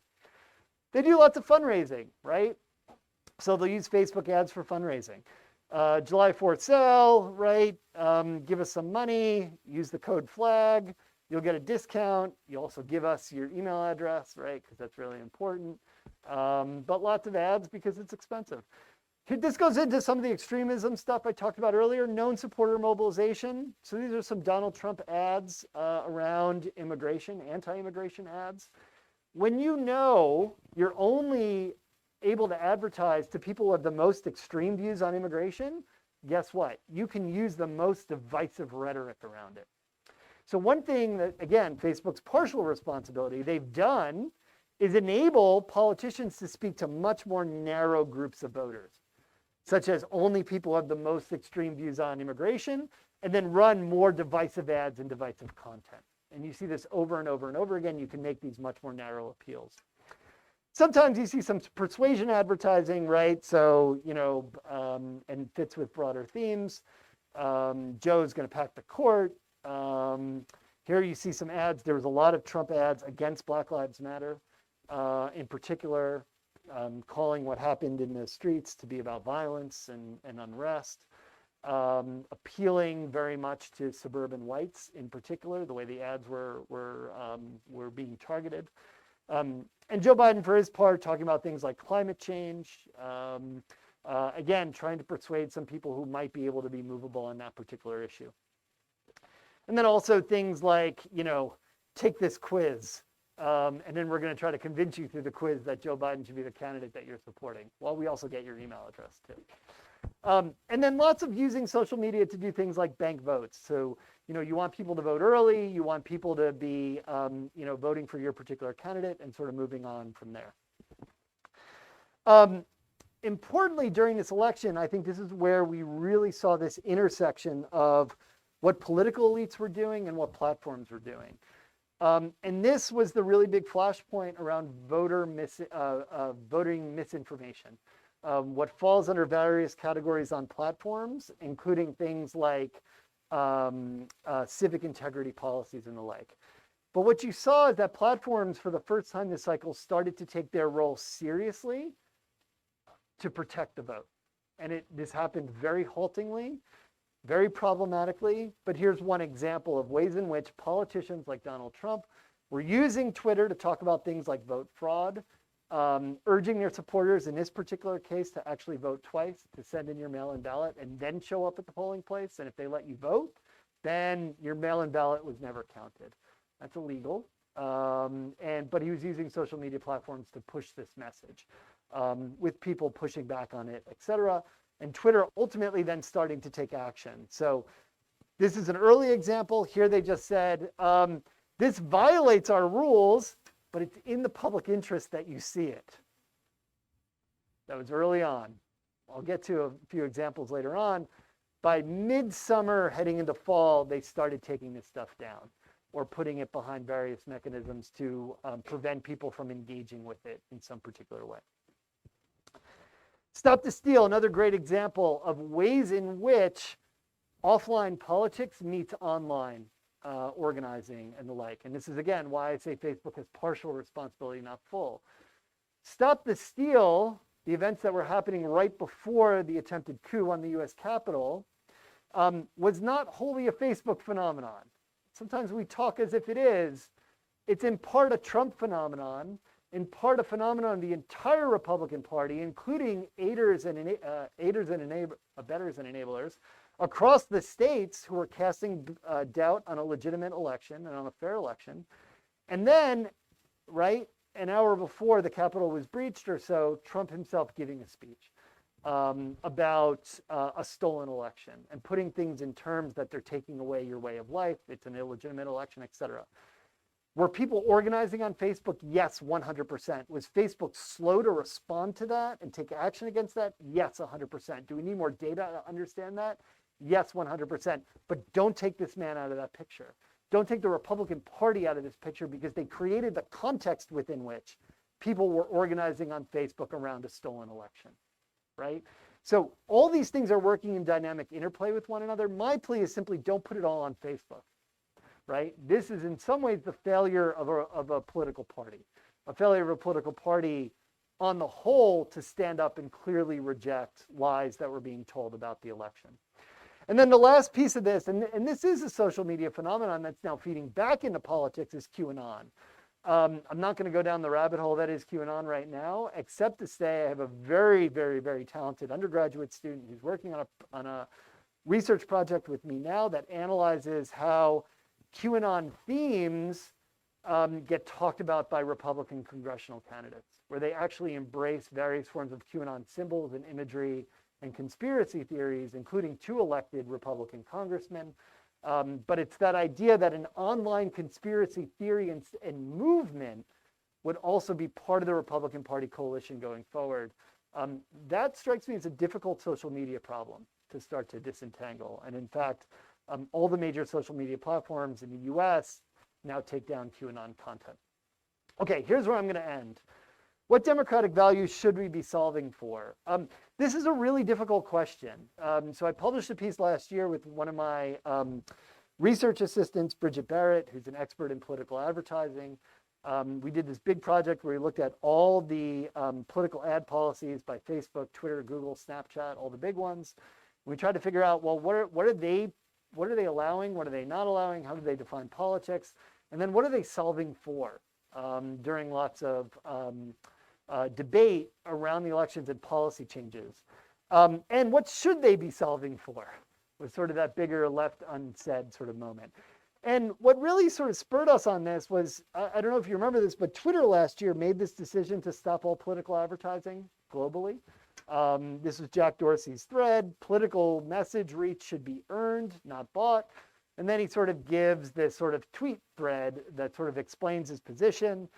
They do lots of fundraising, right? So they'll use Facebook ads for fundraising. July 4th sale, right? Give us some money, use the code FLAG, you'll get a discount. You also give us your email address, right? Because that's really important. But lots of ads because it's expensive. This goes into some of the extremism stuff I talked about earlier, known supporter mobilization. So these are some Donald Trump ads around immigration, anti-immigration ads. When you know you're only able to advertise to people who have the most extreme views on immigration, guess what? You can use the most divisive rhetoric around it. So one thing that, again, Facebook's partial responsibility they've done is enable politicians to speak to much more narrow groups of voters, such as only people who have the most extreme views on immigration, and then run more divisive ads and divisive content. And you see this over and over and over again. You can make these much more narrow appeals. Sometimes you see some persuasion advertising, right? So, and fits with broader themes. Joe's going to pack the court. Here you see some ads. There was a lot of Trump ads against Black Lives Matter, in particular, calling what happened in the streets to be about violence and unrest. Appealing very much to suburban whites in particular, the way the ads were being targeted. And Joe Biden, for his part, talking about things like climate change, again, trying to persuade some people who might be able to be movable on that particular issue. And then also things like, take this quiz, and then we're going to try to convince you through the quiz that Joe Biden should be the candidate that you're supporting. Well, we also get your email address too. And then lots of using social media to do things like bank votes. So, you want people to vote early, you want people to be, voting for your particular candidate and sort of moving on from there. Importantly, during this election, I think this is where we really saw this intersection of what political elites were doing and what platforms were doing. And this was the really big flashpoint around voting misinformation. What falls under various categories on platforms, including things like civic integrity policies and the like. But what you saw is that platforms, for the first time this cycle, started to take their role seriously to protect the vote. And this happened very haltingly, very problematically. But here's one example of ways in which politicians like Donald Trump were using Twitter to talk about things like vote fraud, urging their supporters in this particular case to actually vote twice, to send in your mail-in ballot and then show up at the polling place. And if they let you vote, then your mail-in ballot was never counted. That's illegal. But he was using social media platforms to push this message, with people pushing back on it, et cetera. And Twitter ultimately then starting to take action. So this is an early example. Here they just said, this violates our rules, but it's in the public interest that you see it. That was early on. I'll get to a few examples later on. By midsummer, heading into fall, they started taking this stuff down or putting it behind various mechanisms to prevent people from engaging with it in some particular way. Stop the Steal, another great example of ways in which offline politics meets online organizing and the like. And this is, again, why I say Facebook has partial responsibility, not full. Stop the Steal, the events that were happening right before the attempted coup on the US Capitol, was not wholly a Facebook phenomenon. Sometimes we talk as if it is. It's in part a Trump phenomenon, in part a phenomenon of the entire Republican Party, including aiders and abettors and enablers across the states who are casting doubt on a legitimate election and on a fair election. And then, right, an hour before the Capitol was breached or so, Trump himself giving a speech about a stolen election and putting things in terms that they're taking away your way of life, it's an illegitimate election, et cetera. Were people organizing on Facebook? Yes, 100%. Was Facebook slow to respond to that and take action against that? Yes, 100%. Do we need more data to understand that? Yes, 100%. But don't take this man out of that picture. Don't take the Republican Party out of this picture, because they created the context within which people were organizing on Facebook around a stolen election, right? So all these things are working in dynamic interplay with one another. My plea is simply don't put it all on Facebook, right? This is in some ways the failure of a political party, a failure of a political party on the whole to stand up and clearly reject lies that were being told about the election. And then the last piece of this, and this is a social media phenomenon that's now feeding back into politics, is QAnon. I'm not going to go down the rabbit hole that is QAnon right now, except to say I have a very, very, very talented undergraduate student who's working on a research project with me now that analyzes how QAnon themes get talked about by Republican congressional candidates, where they actually embrace various forms of QAnon symbols and imagery and conspiracy theories, including 2 elected Republican congressmen. But it's that idea that an online conspiracy theory and movement would also be part of the Republican Party coalition going forward. That strikes me as a difficult social media problem to start to disentangle. And in fact, all the major social media platforms in the US now take down QAnon content. Okay, here's where I'm going to end. What democratic values should we be solving for? This is a really difficult question. So I published a piece last year with one of my research assistants, Bridget Barrett, who's an expert in political advertising. We did this big project where we looked at all the political ad policies by Facebook, Twitter, Google, Snapchat, all the big ones. We tried to figure out, well, what are they allowing? What are they not allowing? How do they define politics? And then what are they solving for during lots of debate around the elections and policy changes? And what should they be solving for? Was sort of that bigger left unsaid sort of moment. And what really sort of spurred us on this was, I don't know if you remember this, but Twitter last year made this decision to stop all political advertising globally. This was Jack Dorsey's thread. Political message reach should be earned, not bought. And then he sort of gives this sort of tweet thread that sort of explains his position.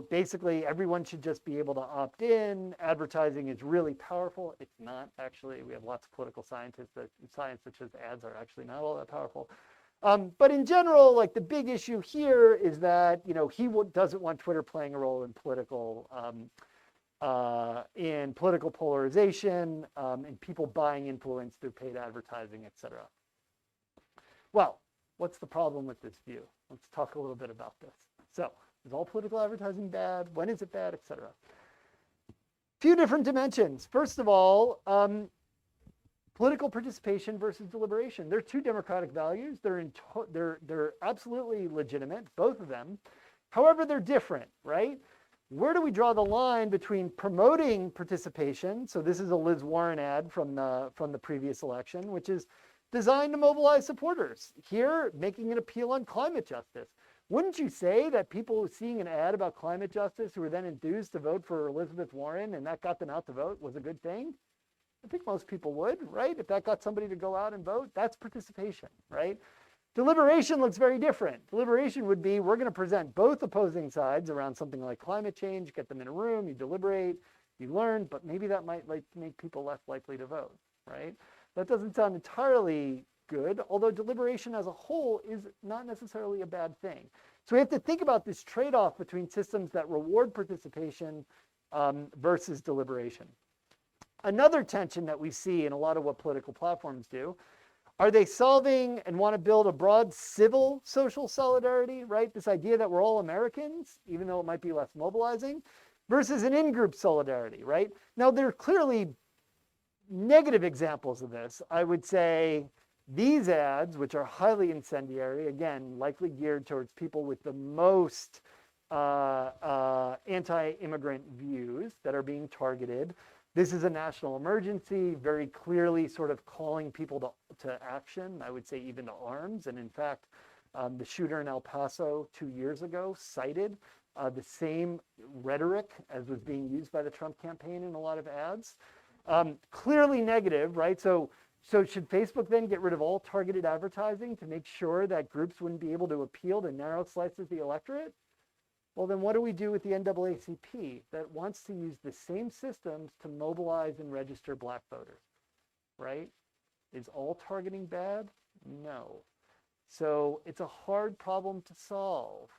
Basically everyone should just be able to opt in. Advertising is really powerful. It's not actually. We have lots of political scientists that science that says ads are actually not all that powerful. But in general, like the big issue here is that, he doesn't want Twitter playing a role in political polarization, and people buying influence through paid advertising, et cetera. Well, what's the problem with this view? Let's talk a little bit about this. So, is all political advertising bad? When is it bad, et cetera? Few different dimensions. First of all, political participation versus deliberation. They're 2 democratic values. They're absolutely legitimate, both of them. However, they're different, right? Where do we draw the line between promoting participation? So this is a Liz Warren ad from the previous election, which is designed to mobilize supporters. Here, making an appeal on climate justice. Wouldn't you say that people seeing an ad about climate justice who were then enthused to vote for Elizabeth Warren and that got them out to vote was a good thing? I think most people would, right? If that got somebody to go out and vote, that's participation, right? Deliberation looks very different. Deliberation would be, we're going to present both opposing sides around something like climate change, get them in a room, you deliberate, you learn, but maybe that might make people less likely to vote, right? That doesn't sound entirely good, although deliberation as a whole is not necessarily a bad thing. So we have to think about this trade-off between systems that reward participation versus deliberation. Another tension that we see in a lot of what political platforms do, are they solving and want to build a broad civil social solidarity, right? This idea that we're all Americans, even though it might be less mobilizing, versus an in-group solidarity, right? Now, there are clearly negative examples of this. I would say these ads, which are highly incendiary, again, likely geared towards people with the most anti-immigrant views that are being targeted. This is a national emergency, very clearly sort of calling people to action, I would say even to arms. And in fact, the shooter in El Paso 2 years ago cited the same rhetoric as was being used by the Trump campaign in a lot of ads. Clearly negative, right? So should Facebook then get rid of all targeted advertising to make sure that groups wouldn't be able to appeal to narrow slices of the electorate? Well, then what do we do with the NAACP that wants to use the same systems to mobilize and register black voters, right? Is all targeting bad? No. So it's a hard problem to solve.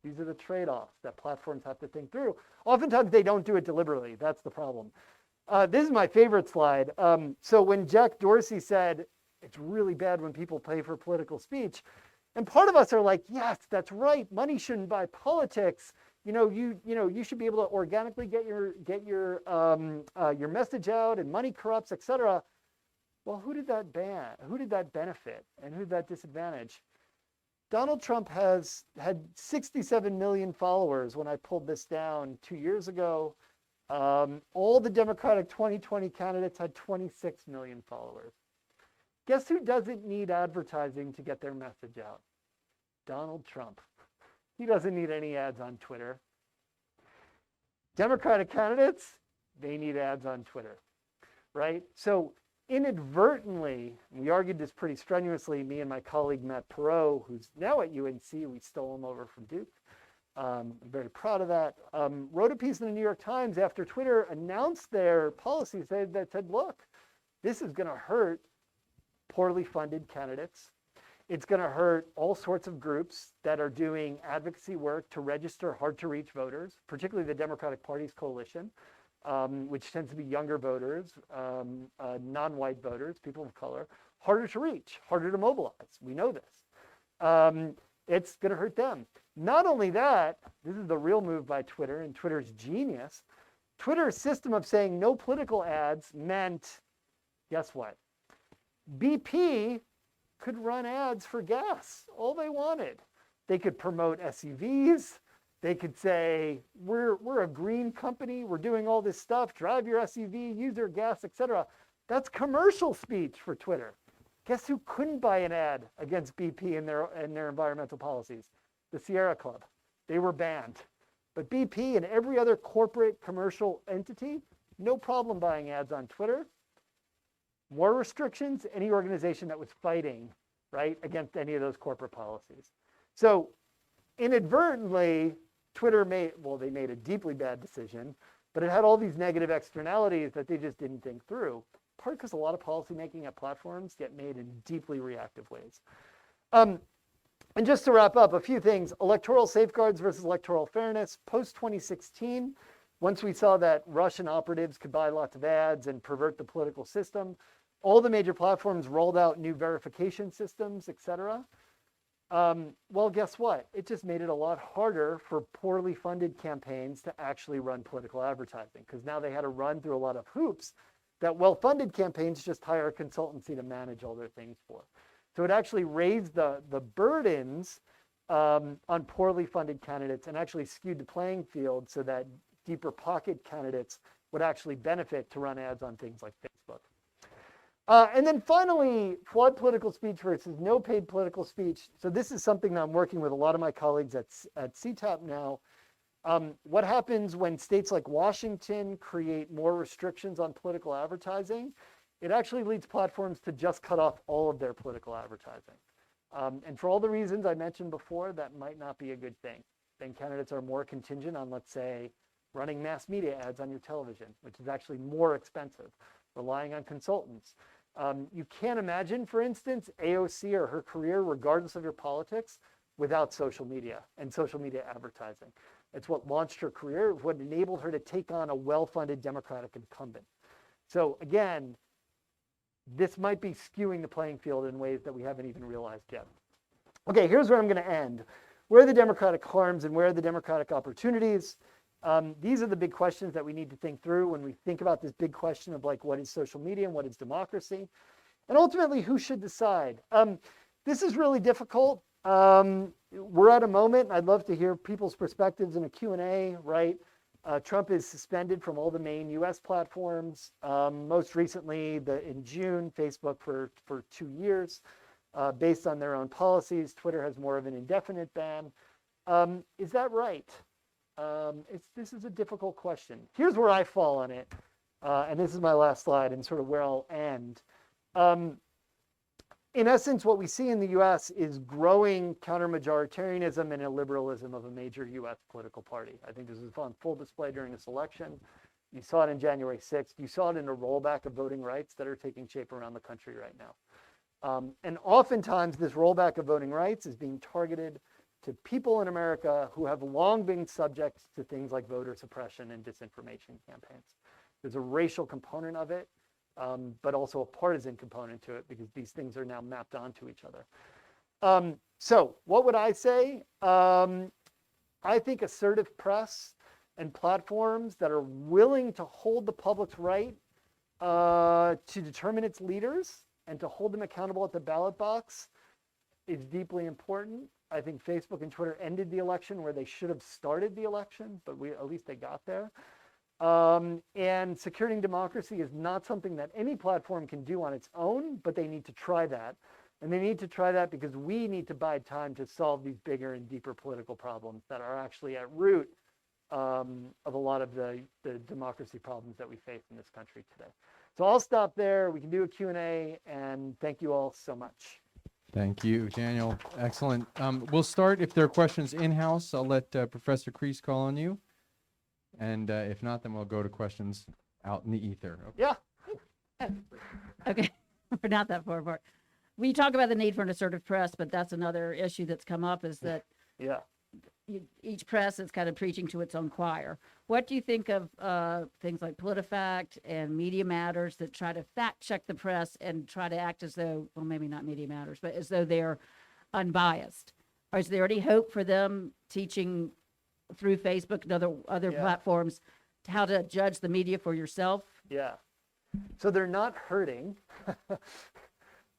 These are the trade-offs that platforms have to think through. Oftentimes they don't do it deliberately. That's the problem. This is my favorite slide. So when Jack Dorsey said, it's really bad when people pay for political speech, and part of us are like, yes, that's right. Money shouldn't buy politics. You should be able to organically get your message out, and money corrupts, et cetera. Well, who did that ban? Who did that benefit? And who did that disadvantage? Donald Trump has had 67 million followers when I pulled this down 2 years ago. All the Democratic 2020 candidates had 26 million followers. Guess who doesn't need advertising to get their message out? Donald Trump. He doesn't need any ads on Twitter. Democratic candidates, they need ads on Twitter, right? So inadvertently, we argued this pretty strenuously, me and my colleague Matt Perot, who's now at UNC, we stole him over from Duke. I'm very proud of that. Wrote a piece in the New York Times after Twitter announced their policies that said, look, this is going to hurt poorly funded candidates. It's going to hurt all sorts of groups that are doing advocacy work to register hard-to-reach voters, particularly the Democratic Party's coalition, which tends to be younger voters, non-white voters, people of color, harder to reach, harder to mobilize. We know this. It's going to hurt them. Not only that, this is the real move by Twitter, and Twitter's genius. Twitter's system of saying no political ads meant, guess what? BP could run ads for gas, all they wanted. They could promote SUVs. They could say, we're a green company. We're doing all this stuff. Drive your SUV, use your gas, etc. That's commercial speech for Twitter. Guess who couldn't buy an ad against BP and their environmental policies? The Sierra Club. They were banned. But BP and every other corporate commercial entity, no problem buying ads on Twitter. More restrictions, any organization that was fighting, right, against any of those corporate policies. So inadvertently, Twitter made a deeply bad decision, but it had all these negative externalities that they just didn't think through. Part because a lot of policymaking at platforms get made in deeply reactive ways. And just to wrap up, a few things. Electoral safeguards versus electoral fairness. Post-2016, once we saw that Russian operatives could buy lots of ads and pervert the political system, all the major platforms rolled out new verification systems, et cetera. Well, guess what? It just made it a lot harder for poorly funded campaigns to actually run political advertising, because now they had to run through a lot of hoops that well-funded campaigns just hire a consultancy to manage all their things for. So it actually raised the burdens on poorly funded candidates and actually skewed the playing field so that deeper pocket candidates would actually benefit to run ads on things like Facebook. And then finally, flood political speech versus no paid political speech. So this is something that I'm working with a lot of my colleagues at CTAP now. What happens when states like Washington create more restrictions on political advertising? It actually leads platforms to just cut off all of their political advertising. And for all the reasons I mentioned before, that might not be a good thing. Then candidates are more contingent on, let's say, running mass media ads on your television, which is actually more expensive, relying on consultants. You can't imagine, for instance, AOC or her career, regardless of your politics, without social media and social media advertising. It's what launched her career, what enabled her to take on a well-funded Democratic incumbent. So again, this might be skewing the playing field in ways that we haven't even realized yet. Okay, here's where I'm going to end. Where are the Democratic harms and where are the Democratic opportunities? These are the big questions that we need to think through when we think about this big question of like, what is social media and what is democracy? And ultimately, who should decide? This is really difficult. We're at a moment, I'd love to hear people's perspectives in a Q&A, right? Trump is suspended from all the main US platforms. Most recently, in June, Facebook for 2 years, based on their own policies. Twitter has more of an indefinite ban. Is that right? This is a difficult question. Here's where I fall on it. And this is my last slide and sort of where I'll end. In essence, what we see in the US is growing counter-majoritarianism and illiberalism of a major US political party. I think this is on full display during this election. You saw it in January 6th. You saw it in a rollback of voting rights that are taking shape around the country right now. And oftentimes, this rollback of voting rights is being targeted to people in America who have long been subject to things like voter suppression and disinformation campaigns. There's a racial component of it, but also a partisan component to it because these things are now mapped onto each other. So what would I say? I think assertive press and platforms that are willing to hold the public's right to determine its leaders and to hold them accountable at the ballot box is deeply important. I think Facebook and Twitter ended the election where they should have started the election, but at least they got there. And securing democracy is not something that any platform can do on its own, but they need to try that. And they need to try that because we need to bide time to solve these bigger and deeper political problems that are actually at root of a lot of the democracy problems that we face in this country today. So I'll stop there. We can do a Q&A, and thank you all so much. Thank you, Daniel. Excellent. We'll start, if there are questions in-house, I'll let Professor Kreiss call on you. And if not, then we'll go to questions out in the ether. Okay. Yeah. Okay, we're not that far apart. We talk about the need for an assertive press, but that's another issue that's come up is that each press is kind of preaching to its own choir. What do you think of things like PolitiFact and Media Matters that try to fact check the press and try to act as though, well, maybe not Media Matters, but as though they're unbiased? Or is there any hope for them teaching through Facebook and other platforms how to judge the media for yourself? Yeah. So they're not hurting.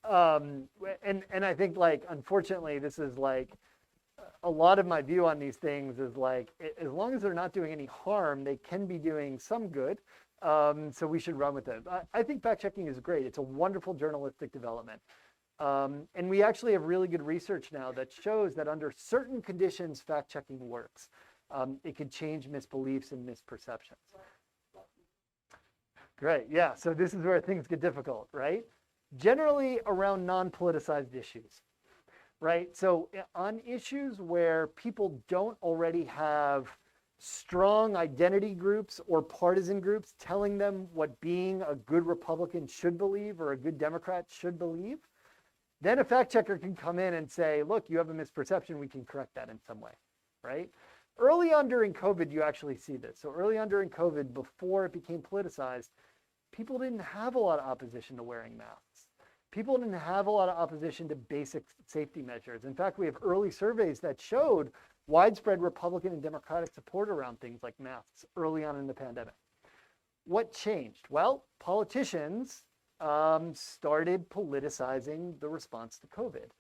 And I think, like, unfortunately, this is like a lot of my view on these things is like, as long as they're not doing any harm, they can be doing some good. So we should run with it. I think fact checking is great. It's a wonderful journalistic development. And we actually have really good research now that shows that under certain conditions, fact checking works. It can change misbeliefs and misperceptions. Great. Yeah. So this is where things get difficult, right? Generally around non-politicized issues, right? So on issues where people don't already have strong identity groups or partisan groups telling them what being a good Republican should believe or a good Democrat should believe, then a fact checker can come in and say, look, you have a misperception. We can correct that in some way, right? Early on during COVID, you actually see this. So early on during COVID, before it became politicized, people didn't have a lot of opposition to wearing masks. People didn't have a lot of opposition to basic safety measures. In fact, we have early surveys that showed widespread Republican and Democratic support around things like masks early on in the pandemic. What changed? Well, politicians started politicizing the response to COVID.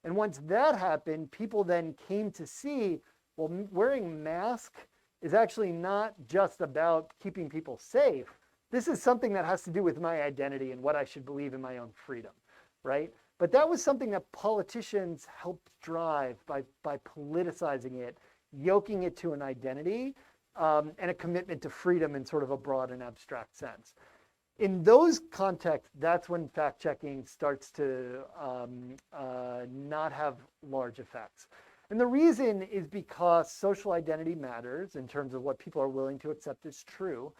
And once that happened, people then came to see, well, wearing masks is actually not just about keeping people safe, this is something that has to do with my identity and what I should believe in my own freedom, right? But that was something that politicians helped drive by politicizing it, yoking it to an identity, and a commitment to freedom in sort of a broad and abstract sense. In those contexts, that's when fact-checking starts to not have large effects. And the reason is because social identity matters in terms of what people are willing to accept as true.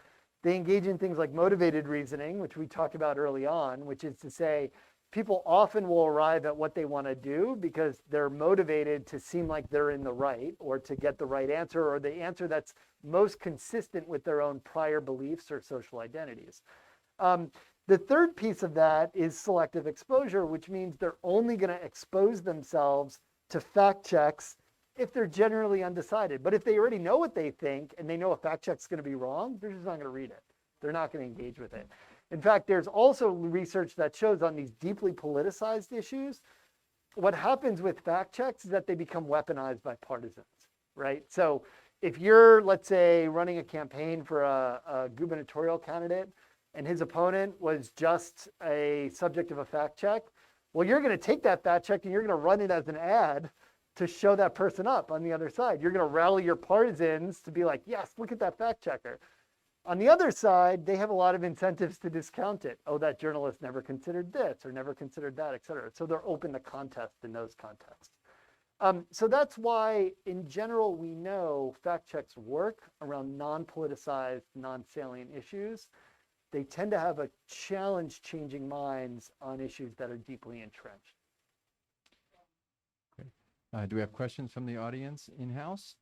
They engage in things like motivated reasoning, which we talked about early on, which is to say, people often will arrive at what they want to do because they're motivated to seem like they're in the right or to get the right answer or the answer that's most consistent with their own prior beliefs or social identities. The third piece of that is selective exposure, which means they're only going to expose themselves to fact checks if they're generally undecided. But if they already know what they think and they know a fact check's going to be wrong, they're just not going to read it. They're not going to engage with it. In fact, there's also research that shows on these deeply politicized issues, what happens with fact checks is that they become weaponized by partisans, right? So if you're, let's say, running a campaign for a gubernatorial candidate and his opponent was just a subject of a fact check, well, you're going to take that fact check and you're going to run it as an ad to show that person up on the other side. You're going to rally your partisans to be like, yes, look at that fact checker. On the other side, they have a lot of incentives to discount it. Oh, that journalist never considered this or never considered that, et cetera. So they're open to contest in those contexts. So that's why, in general, we know fact checks work around non-politicized, non-salient issues. They tend to have a challenge changing minds on issues that are deeply entrenched. Okay. Do we have questions from the audience in-house?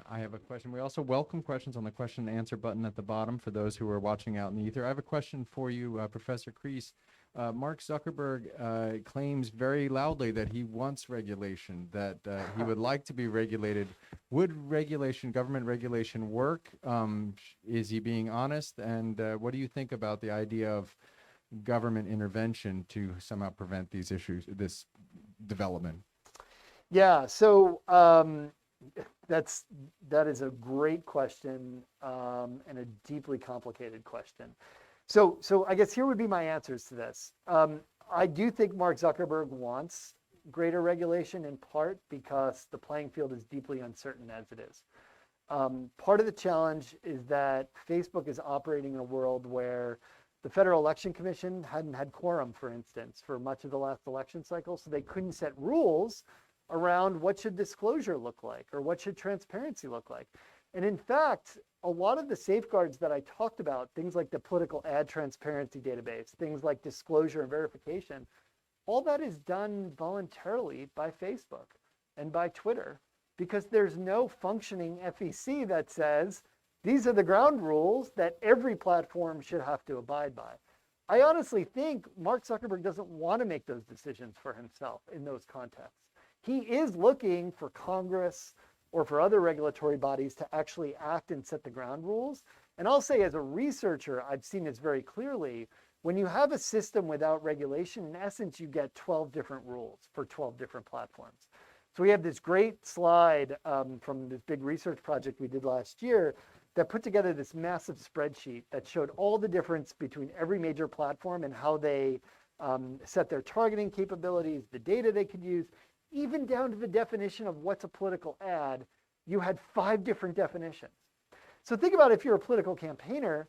I have a question. We also welcome questions on the question and answer button at the bottom for those who are watching out in the ether. I have a question for you, Professor Kreiss. Mark Zuckerberg claims very loudly that he wants regulation, that he would like to be regulated. Would regulation, government regulation, work? Is he being honest? And what do you think about the idea of government intervention to somehow prevent these issues, this development? Yeah, so that is a great question and a deeply complicated question. So I guess here would be my answers to this. I do think Mark Zuckerberg wants greater regulation in part because the playing field is deeply uncertain as it is. Part of the challenge is that Facebook is operating in a world where the Federal Election Commission hadn't had quorum, for instance, for much of the last election cycle, so they couldn't set rules around what should disclosure look like or what should transparency look like. And in fact, a lot of the safeguards that I talked about, things like the political ad transparency database, things like disclosure and verification, all that is done voluntarily by Facebook and by Twitter because there's no functioning FEC that says these are the ground rules that every platform should have to abide by. I honestly think Mark Zuckerberg doesn't want to make those decisions for himself in those contexts. He is looking for Congress or for other regulatory bodies to actually act and set the ground rules. And I'll say as a researcher, I've seen this very clearly. When you have a system without regulation, in essence, you get 12 different rules for 12 different platforms. So we have this great slide from this big research project we did last year that put together this massive spreadsheet that showed all the difference between every major platform and how they set their targeting capabilities, the data they could use, even down to the definition of what's a political ad. You had 5 different definitions. So think about if you're a political campaigner,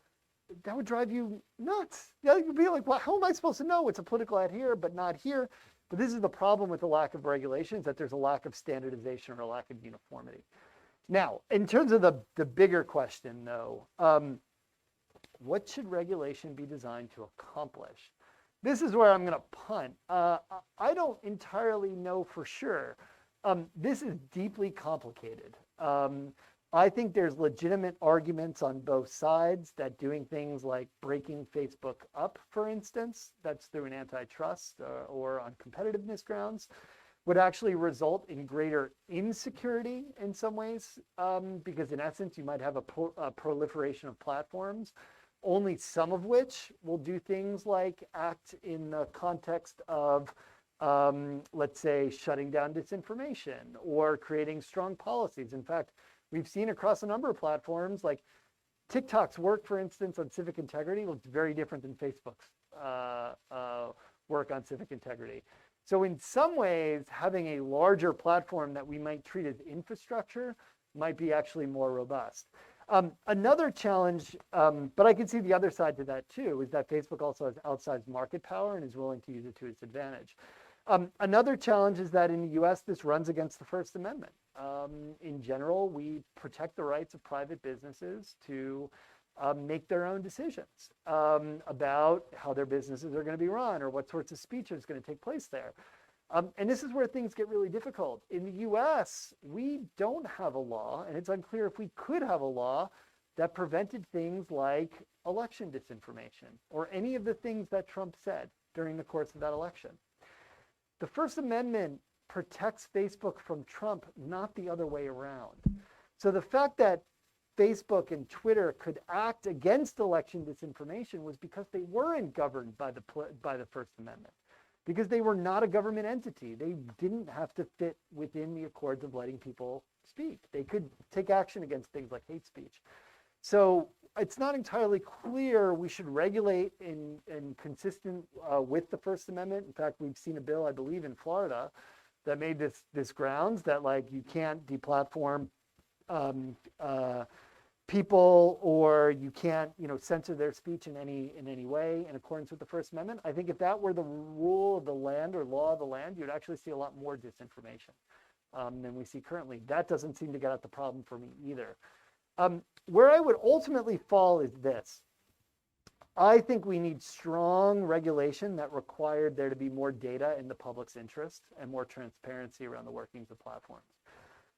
that would drive you nuts. Yeah, you'd be like, well, how am I supposed to know it's a political ad here, but not here? But this is the problem with the lack of regulation, is that there's a lack of standardization or a lack of uniformity. Now, in terms of the bigger question, though, what should regulation be designed to accomplish? This is where I'm going to punt. I don't entirely know for sure. This is deeply complicated. I think there's legitimate arguments on both sides that doing things like breaking Facebook up, for instance, that's through an antitrust or on competitiveness grounds, would actually result in greater insecurity in some ways, because in essence, you might have a proliferation of platforms, only some of which will do things like act in the context of, let's say, shutting down disinformation or creating strong policies. In fact, we've seen across a number of platforms, like TikTok's work, for instance, on civic integrity looks very different than Facebook's work on civic integrity. So in some ways, having a larger platform that we might treat as infrastructure might be actually more robust. Another challenge, but I can see the other side to that too, is that Facebook also has outsized market power and is willing to use it to its advantage. Another challenge is that in the US, this runs against the First Amendment. In general, we protect the rights of private businesses to make their own decisions about how their businesses are going to be run or what sorts of speech is going to take place there. And this is where things get really difficult. In the US, we don't have a law, and it's unclear if we could have a law that prevented things like election disinformation or any of the things that Trump said during the course of that election. The First Amendment protects Facebook from Trump, not the other way around. So the fact that Facebook and Twitter could act against election disinformation was because they weren't governed by the First Amendment, because they were not a government entity. They didn't have to fit within the accords of letting people speak. They could take action against things like hate speech. So it's not entirely clear we should regulate in consistent with the First Amendment. In fact, we've seen a bill, I believe, in Florida that made this grounds that like you can't deplatform people, or you can't, censor their speech in any way in accordance with the First Amendment. I think if that were the rule of the land or law of the land, you'd actually see a lot more disinformation than we see currently. That doesn't seem to get at the problem for me either. Where I would ultimately fall is this. I think we need strong regulation that required there to be more data in the public's interest and more transparency around the workings of platforms.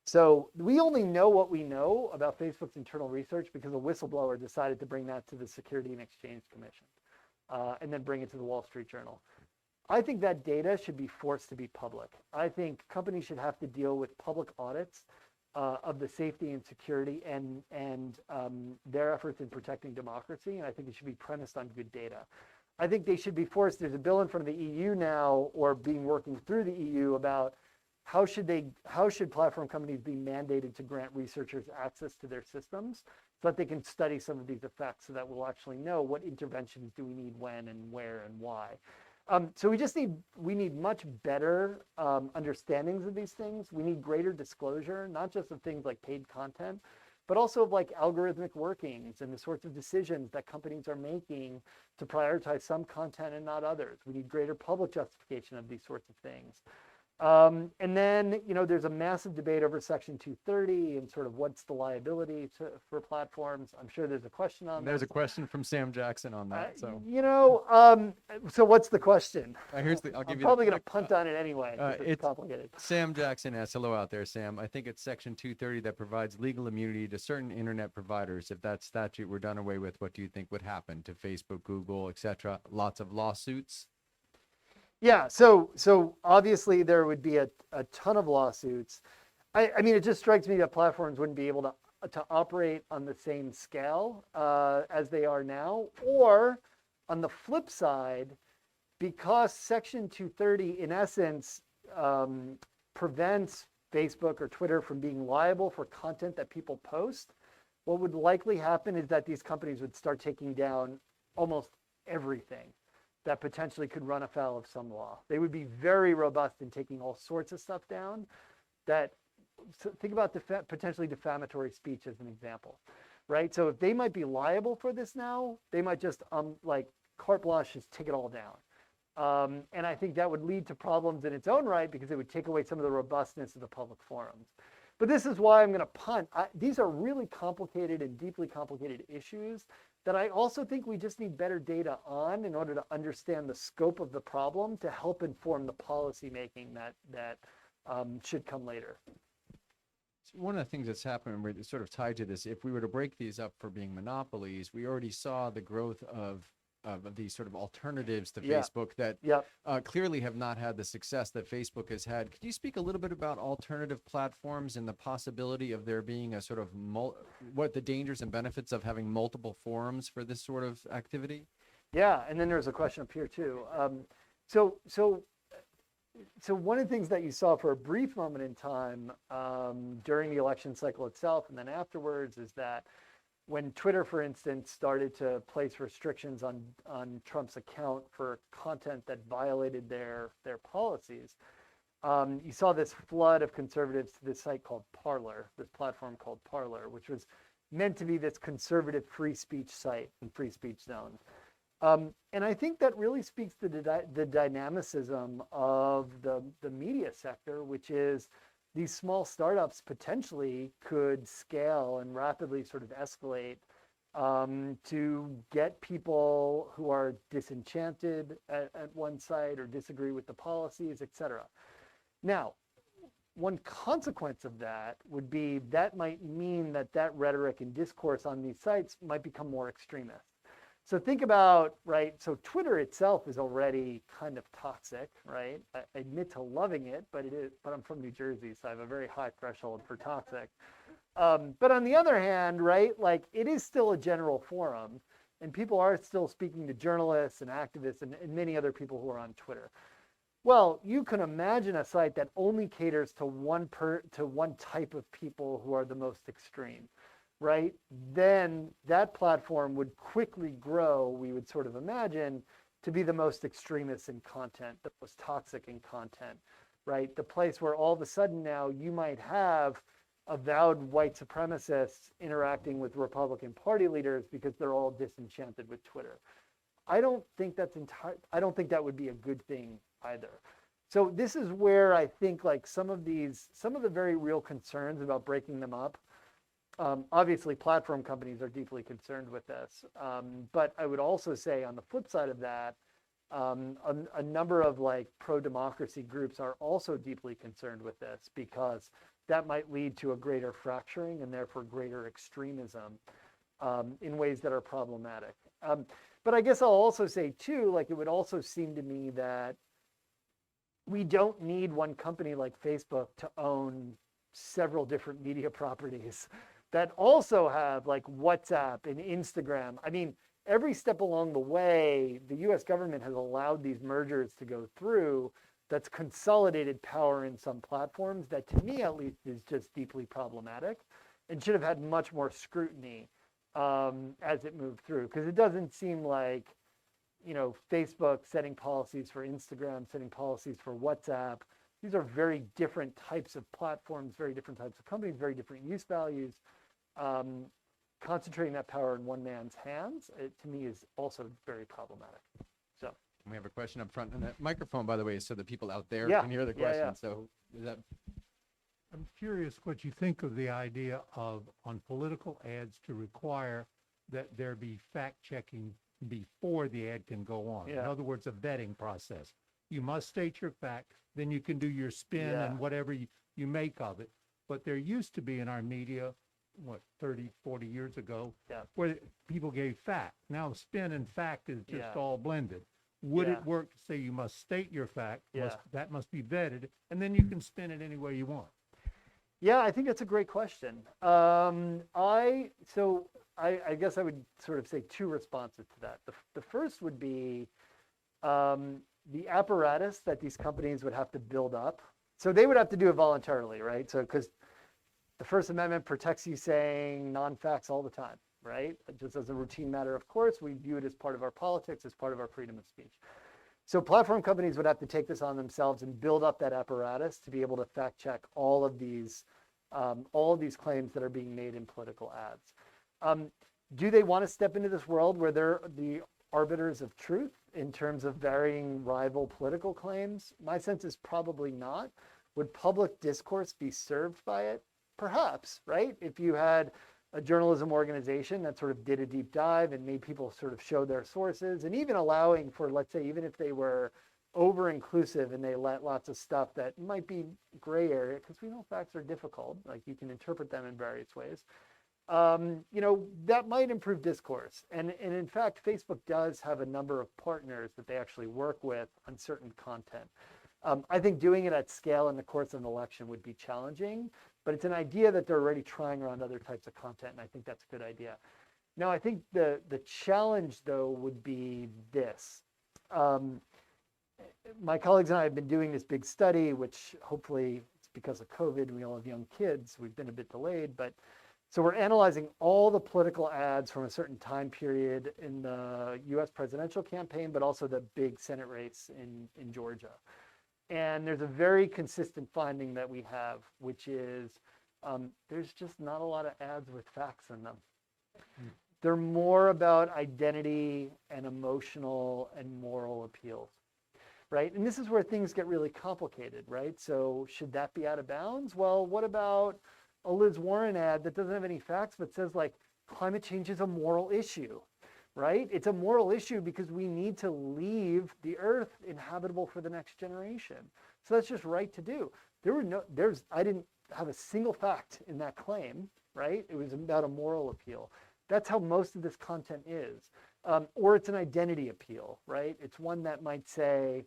So we only know what we know about Facebook's internal research because a whistleblower decided to bring that to the Security and Exchange Commission and then bring it to the Wall Street Journal. I think that data should be forced to be public. I think companies should have to deal with public audits of the safety and security and their efforts in protecting democracy, and I think it should be premised on good data. I think they should be forced. There's a bill in front of the EU now, or being working through the EU, about how should platform companies be mandated to grant researchers access to their systems so that they can study some of these effects, so that we'll actually know what interventions do we need when and where and why. So we need much better understandings of these things. We need greater disclosure, not just of things like paid content, but also of like algorithmic workings and the sorts of decisions that companies are making to prioritize some content and not others. We need greater public justification of these sorts of things. And then, there's a massive debate over Section 230 and sort of what's the liability for platforms. I'm sure there's a question on that. There's a question from Sam Jackson on that. So, so what's the question? I'm probably going to punt on it anyway. It's complicated. Sam Jackson asks, hello out there, Sam. I think it's Section 230 that provides legal immunity to certain internet providers. If that statute were done away with, what do you think would happen to Facebook, Google, etc.? Lots of lawsuits? Yeah, so obviously there would be a ton of lawsuits. I mean, it just strikes me that platforms wouldn't be able to operate on the same scale as they are now. Or on the flip side, because Section 230, in essence, prevents Facebook or Twitter from being liable for content that people post, what would likely happen is that these companies would start taking down almost everything that potentially could run afoul of some law. They would be very robust in taking all sorts of stuff down. Think about potentially defamatory speech as an example, right? So if they might be liable for this now, they might just like carte blanche, just take it all down. And I think that would lead to problems in its own right, because it would take away some of the robustness of the public forums. But this is why I'm going to punt. These are really complicated and deeply complicated issues that I also think we just need better data on in order to understand the scope of the problem to help inform the policy making that should come later. So one of the things that's happened, we're sort of tied to this, if we were to break these up for being monopolies, we already saw the growth of these sort of alternatives to Facebook that clearly have not had the success that Facebook has had. Could you speak a little bit about alternative platforms and the possibility of there being a sort of what the dangers and benefits of having multiple forums for this sort of activity? Yeah, and then there's a question up here too. So one of the things that you saw for a brief moment in time during the election cycle itself and then afterwards is that when Twitter, for instance, started to place restrictions on Trump's account for content that violated their policies, you saw this flood of conservatives to this site called Parler, this platform called Parler, which was meant to be this conservative free speech site and free speech zone. And I think that really speaks to the dynamicism of the media sector, which is these small startups potentially could scale and rapidly sort of escalate to get people who are disenchanted at one site or disagree with the policies, et cetera. Now, one consequence of that would be that might mean that rhetoric and discourse on these sites might become more extremist. So think about, right, so Twitter itself is already kind of toxic, right? I admit to loving it, but I'm from New Jersey, so I have a very high threshold for toxic. But on the other hand, right, like it is still a general forum, and people are still speaking to journalists and activists and many other people who are on Twitter. Well, you can imagine a site that only caters to one type of people who are the most extreme, right? Then that platform would quickly grow, we would sort of imagine, to be the most extremist in content, the most toxic in content, right? The place where all of a sudden now you might have avowed white supremacists interacting with Republican Party leaders because they're all disenchanted with Twitter. I don't think that would be a good thing either. So this is where I think like some of the very real concerns about breaking them up. Obviously, platform companies are deeply concerned with this, but I would also say on the flip side of that, a number of like pro-democracy groups are also deeply concerned with this because that might lead to a greater fracturing and therefore greater extremism in ways that are problematic. But I guess I'll also say too, like it would also seem to me that we don't need one company like Facebook to own several different media properties that also have like WhatsApp and Instagram. I mean, every step along the way, the US government has allowed these mergers to go through that's consolidated power in some platforms that to me at least is just deeply problematic and should have had much more scrutiny as it moved through. Because it doesn't seem like, you know, Facebook setting policies for Instagram, setting policies for WhatsApp. These are very different types of platforms, very different types of companies, very different use values. Concentrating that power in one man's hands, to me, is also very problematic. So we have a question up front, and that microphone, by the way, is so the people out there Yeah. can hear the question. Yeah. So is that I'm curious what you think of the idea of, on political ads, to require that there be fact checking before the ad can go on. In Yeah. other words, a vetting process. You must state your fact, then you can do your spin Yeah. and whatever you make of it. But there used to be in our media, 30, 40 years ago, Yeah. where people gave fact. Now spin and fact is just Yeah. all blended. Would Yeah. it work to say you must state your fact, Yeah. that must be vetted, and then you can spin it any way you want? Yeah, I think that's a great question. I guess I would sort of say two responses to that. The first would be the apparatus that these companies would have to build up. So they would have to do it voluntarily, right? So because the First Amendment protects you saying non-facts all the time, right? Just as a routine matter of course, we view it as part of our politics, as part of our freedom of speech. So platform companies would have to take this on themselves and build up that apparatus to be able to fact check all of these claims that are being made in political ads. Do they want to step into this world where they're the arbiters of truth in terms of varying rival political claims? My sense is probably not. Would public discourse be served by it? Perhaps, right? If you had a journalism organization that sort of did a deep dive and made people sort of show their sources, and even allowing for, let's say, even if they were over-inclusive and they let lots of stuff that might be gray area, because we know facts are difficult, like you can interpret them in various ways, that might improve discourse. And in fact, Facebook does have a number of partners that they actually work with on certain content. I think doing it at scale in the course of an election would be challenging, but it's an idea that they're already trying around other types of content, and I think that's a good idea. Now, I think the challenge, though, would be this. My colleagues and I have been doing this big study, which hopefully it's because of COVID, we all have young kids, we've been a bit delayed, but So we're analyzing all the political ads from a certain time period in the US presidential campaign, but also the big Senate race in Georgia. And there's a very consistent finding that we have, which is there's just not a lot of ads with facts in them. They're more about identity and emotional and moral appeals, right? And this is where things get really complicated, right? So should that be out of bounds? Well, what about a Liz Warren ad that doesn't have any facts but says like climate change is a moral issue, right? It's a moral issue because we need to leave the earth inhabitable for the next generation. So that's just right to do. I didn't have a single fact in that claim, right? It was about a moral appeal. That's how most of this content is. Or it's an identity appeal, right? It's one that might say,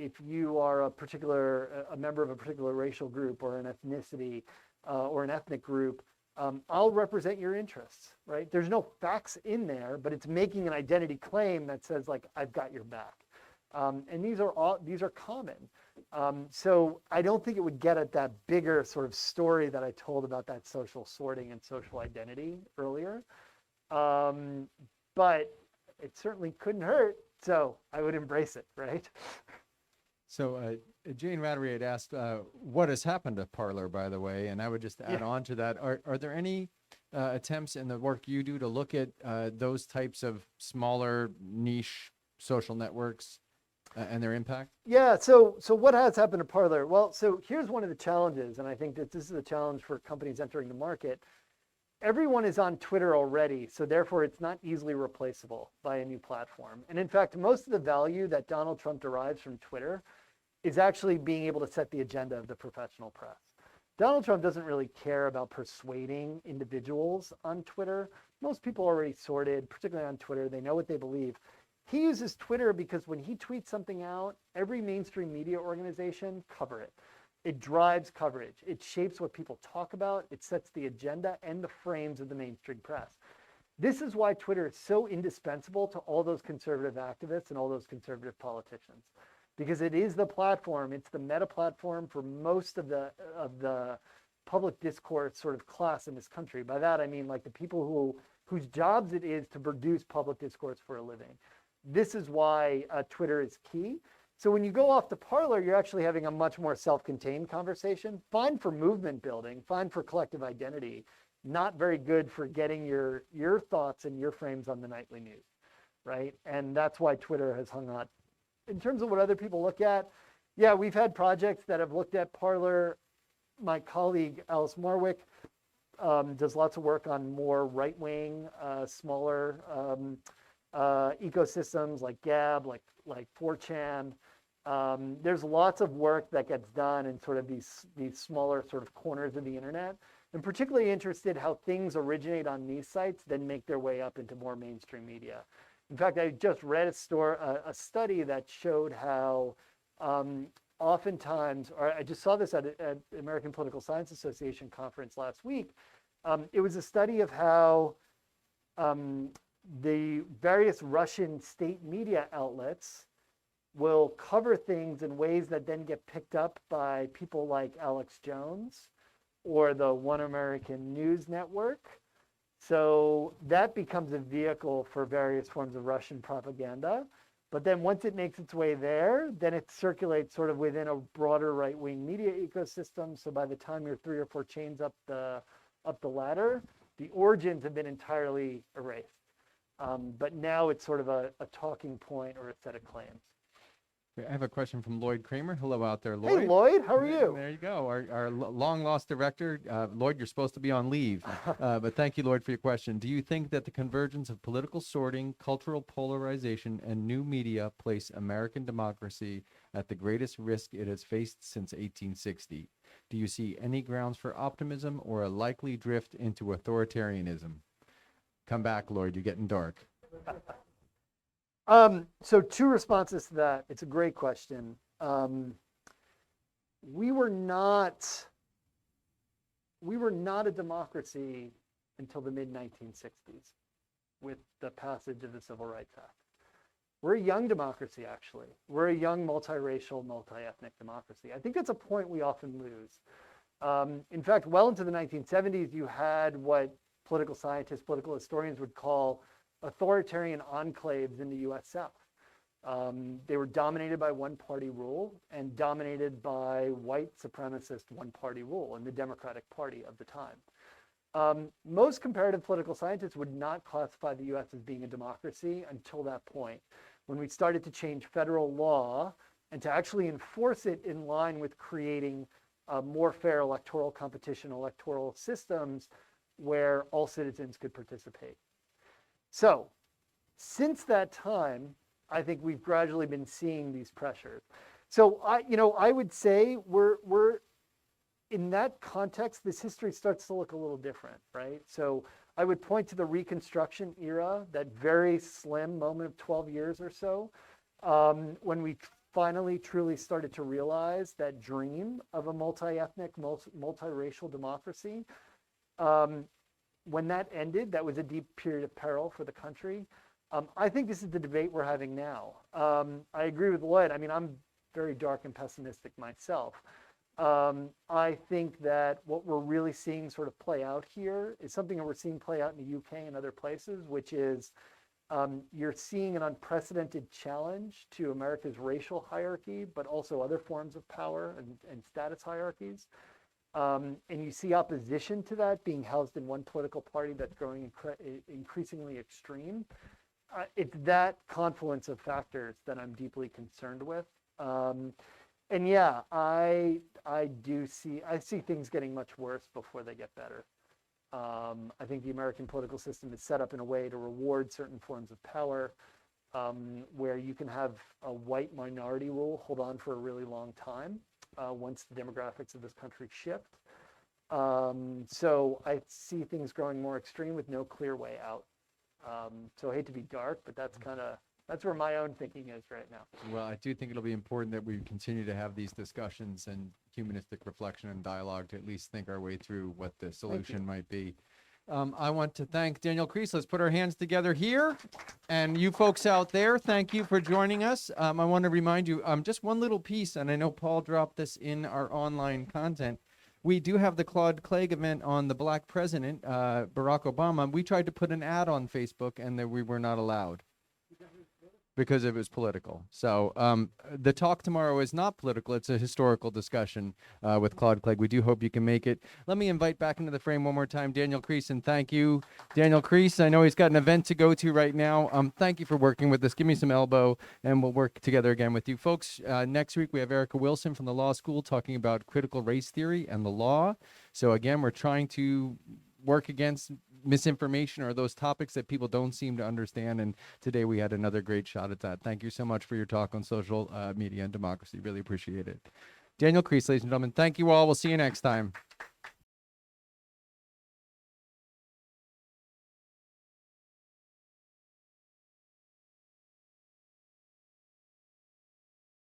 if you are a member of a particular racial group or an ethnicity or an ethnic group, I'll represent your interests, right? There's no facts in there, but it's making an identity claim that says like, I've got your back. And these are common. So I don't think it would get at that bigger sort of story that I told about that social sorting and social identity earlier. But it certainly couldn't hurt. So I would embrace it, right? So Jane Rattery had asked, what has happened to Parler, by the way? And I would just add on to that. Are there any attempts in the work you do to look at those types of smaller niche social networks and their impact? Yeah, so what has happened to Parler? Well, so here's one of the challenges, and I think that this is a challenge for companies entering the market. Everyone is on Twitter already, so therefore it's not easily replaceable by a new platform. And in fact, most of the value that Donald Trump derives from Twitter is actually being able to set the agenda of the professional press. Donald Trump doesn't really care about persuading individuals on Twitter. Most people are already sorted, particularly on Twitter. They know what they believe. He uses Twitter because when he tweets something out, every mainstream media organization cover it. It drives coverage. It shapes what people talk about. It sets the agenda and the frames of the mainstream press. This is why Twitter is so indispensable to all those conservative activists and all those conservative politicians, because it is the platform. It's the meta platform for most of the public discourse sort of class in this country. By that, I mean like the people whose jobs it is to produce public discourse for a living. This is why Twitter is key. So when you go off to Parler, you're actually having a much more self-contained conversation. Fine for movement building, fine for collective identity, not very good for getting your thoughts and your frames on the nightly news, right? And that's why Twitter has hung on. In terms of what other people look at, yeah, we've had projects that have looked at Parler. My colleague, Alice Marwick, does lots of work on more right-wing, smaller ecosystems like Gab, like 4chan. There's lots of work that gets done in sort of these smaller sort of corners of the internet. I'm particularly interested how things originate on these sites, then make their way up into more mainstream media. In fact, I just read a study that showed how oftentimes, or I just saw this at American Political Science Association conference last week. It was a study of how the various Russian state media outlets will cover things in ways that then get picked up by people like Alex Jones or the One American News Network. So that becomes a vehicle for various forms of Russian propaganda. But then once it makes its way there, then it circulates sort of within a broader right-wing media ecosystem. So by the time you're 3 or 4 chains up the ladder, the origins have been entirely erased. But now it's sort of a talking point or a set of claims. I have a question from Lloyd Kramer. Hello out there, Lloyd. Hey, Lloyd, how are you? There you go. Our long-lost director. Lloyd, you're supposed to be on leave. But thank you, Lloyd, for your question. Do you think that the convergence of political sorting, cultural polarization, and new media place American democracy at the greatest risk it has faced since 1860? Do you see any grounds for optimism or a likely drift into authoritarianism? Come back, Lloyd. You're getting dark. So 2 responses to that. It's a great question. We were not a democracy until the mid-1960s with the passage of the Civil Rights Act. We're a young democracy, actually. We're a young multiracial, multi-ethnic democracy. I think that's a point we often lose. In fact, well into the 1970s, you had what political scientists, political historians would call authoritarian enclaves in the U.S. South. They were dominated by one-party rule and dominated by white supremacist one-party rule in the Democratic Party of the time. Most comparative political scientists would not classify the U.S. as being a democracy until that point, when we started to change federal law and to actually enforce it in line with creating more fair electoral competition, electoral systems where all citizens could participate. So, since that time, I think we've gradually been seeing these pressures. So, I would say we're in that context, this history starts to look a little different, right? So, I would point to the Reconstruction era, that very slim moment of 12 years or so, when we finally truly started to realize that dream of a multi-ethnic, multiracial democracy. When that ended, that was a deep period of peril for the country. I think this is the debate we're having now. I agree with Lloyd. I mean, I'm very dark and pessimistic myself. I think that what we're really seeing sort of play out here is something that we're seeing play out in the UK and other places, which is you're seeing an unprecedented challenge to America's racial hierarchy, but also other forms of power and status hierarchies. And you see opposition to that being housed in one political party that's growing increasingly extreme. It's that confluence of factors that I'm deeply concerned with. And yeah, I see things getting much worse before they get better. I think the American political system is set up in a way to reward certain forms of power, where you can have a white minority rule hold on for a really long time once the demographics of this country shift. So I see things growing more extreme with no clear way out. So I hate to be dark, but that's where my own thinking is right now. Well, I do think it'll be important that we continue to have these discussions and humanistic reflection and dialogue to at least think our way through what the solution might be. I want to thank Daniel Kreiss. Let's put our hands together here. And you folks out there, thank you for joining us. I want to remind you, just one little piece, and I know Paul dropped this in our online content. We do have the Claude Clegg event on the Black president, Barack Obama. We tried to put an ad on Facebook, and we were not allowed because it was political. So the talk tomorrow is not political. It's a historical discussion with Claude Clegg. We do hope you can make it. Let me invite back into the frame one more time Daniel Kreiss, and thank you, Daniel Kreiss. I know he's got an event to go to right now. Thank you for working with us. Give me some elbow, and we'll work together again with you. Folks, next week we have Erica Wilson from the law school talking about critical race theory and the law. So again, we're trying to work against misinformation or those topics that people don't seem to understand. And today we had another great shot at that. Thank you so much for your talk on social media and democracy. Really appreciate it. Daniel Kreiss, ladies and gentlemen, thank you all. We'll see you next time.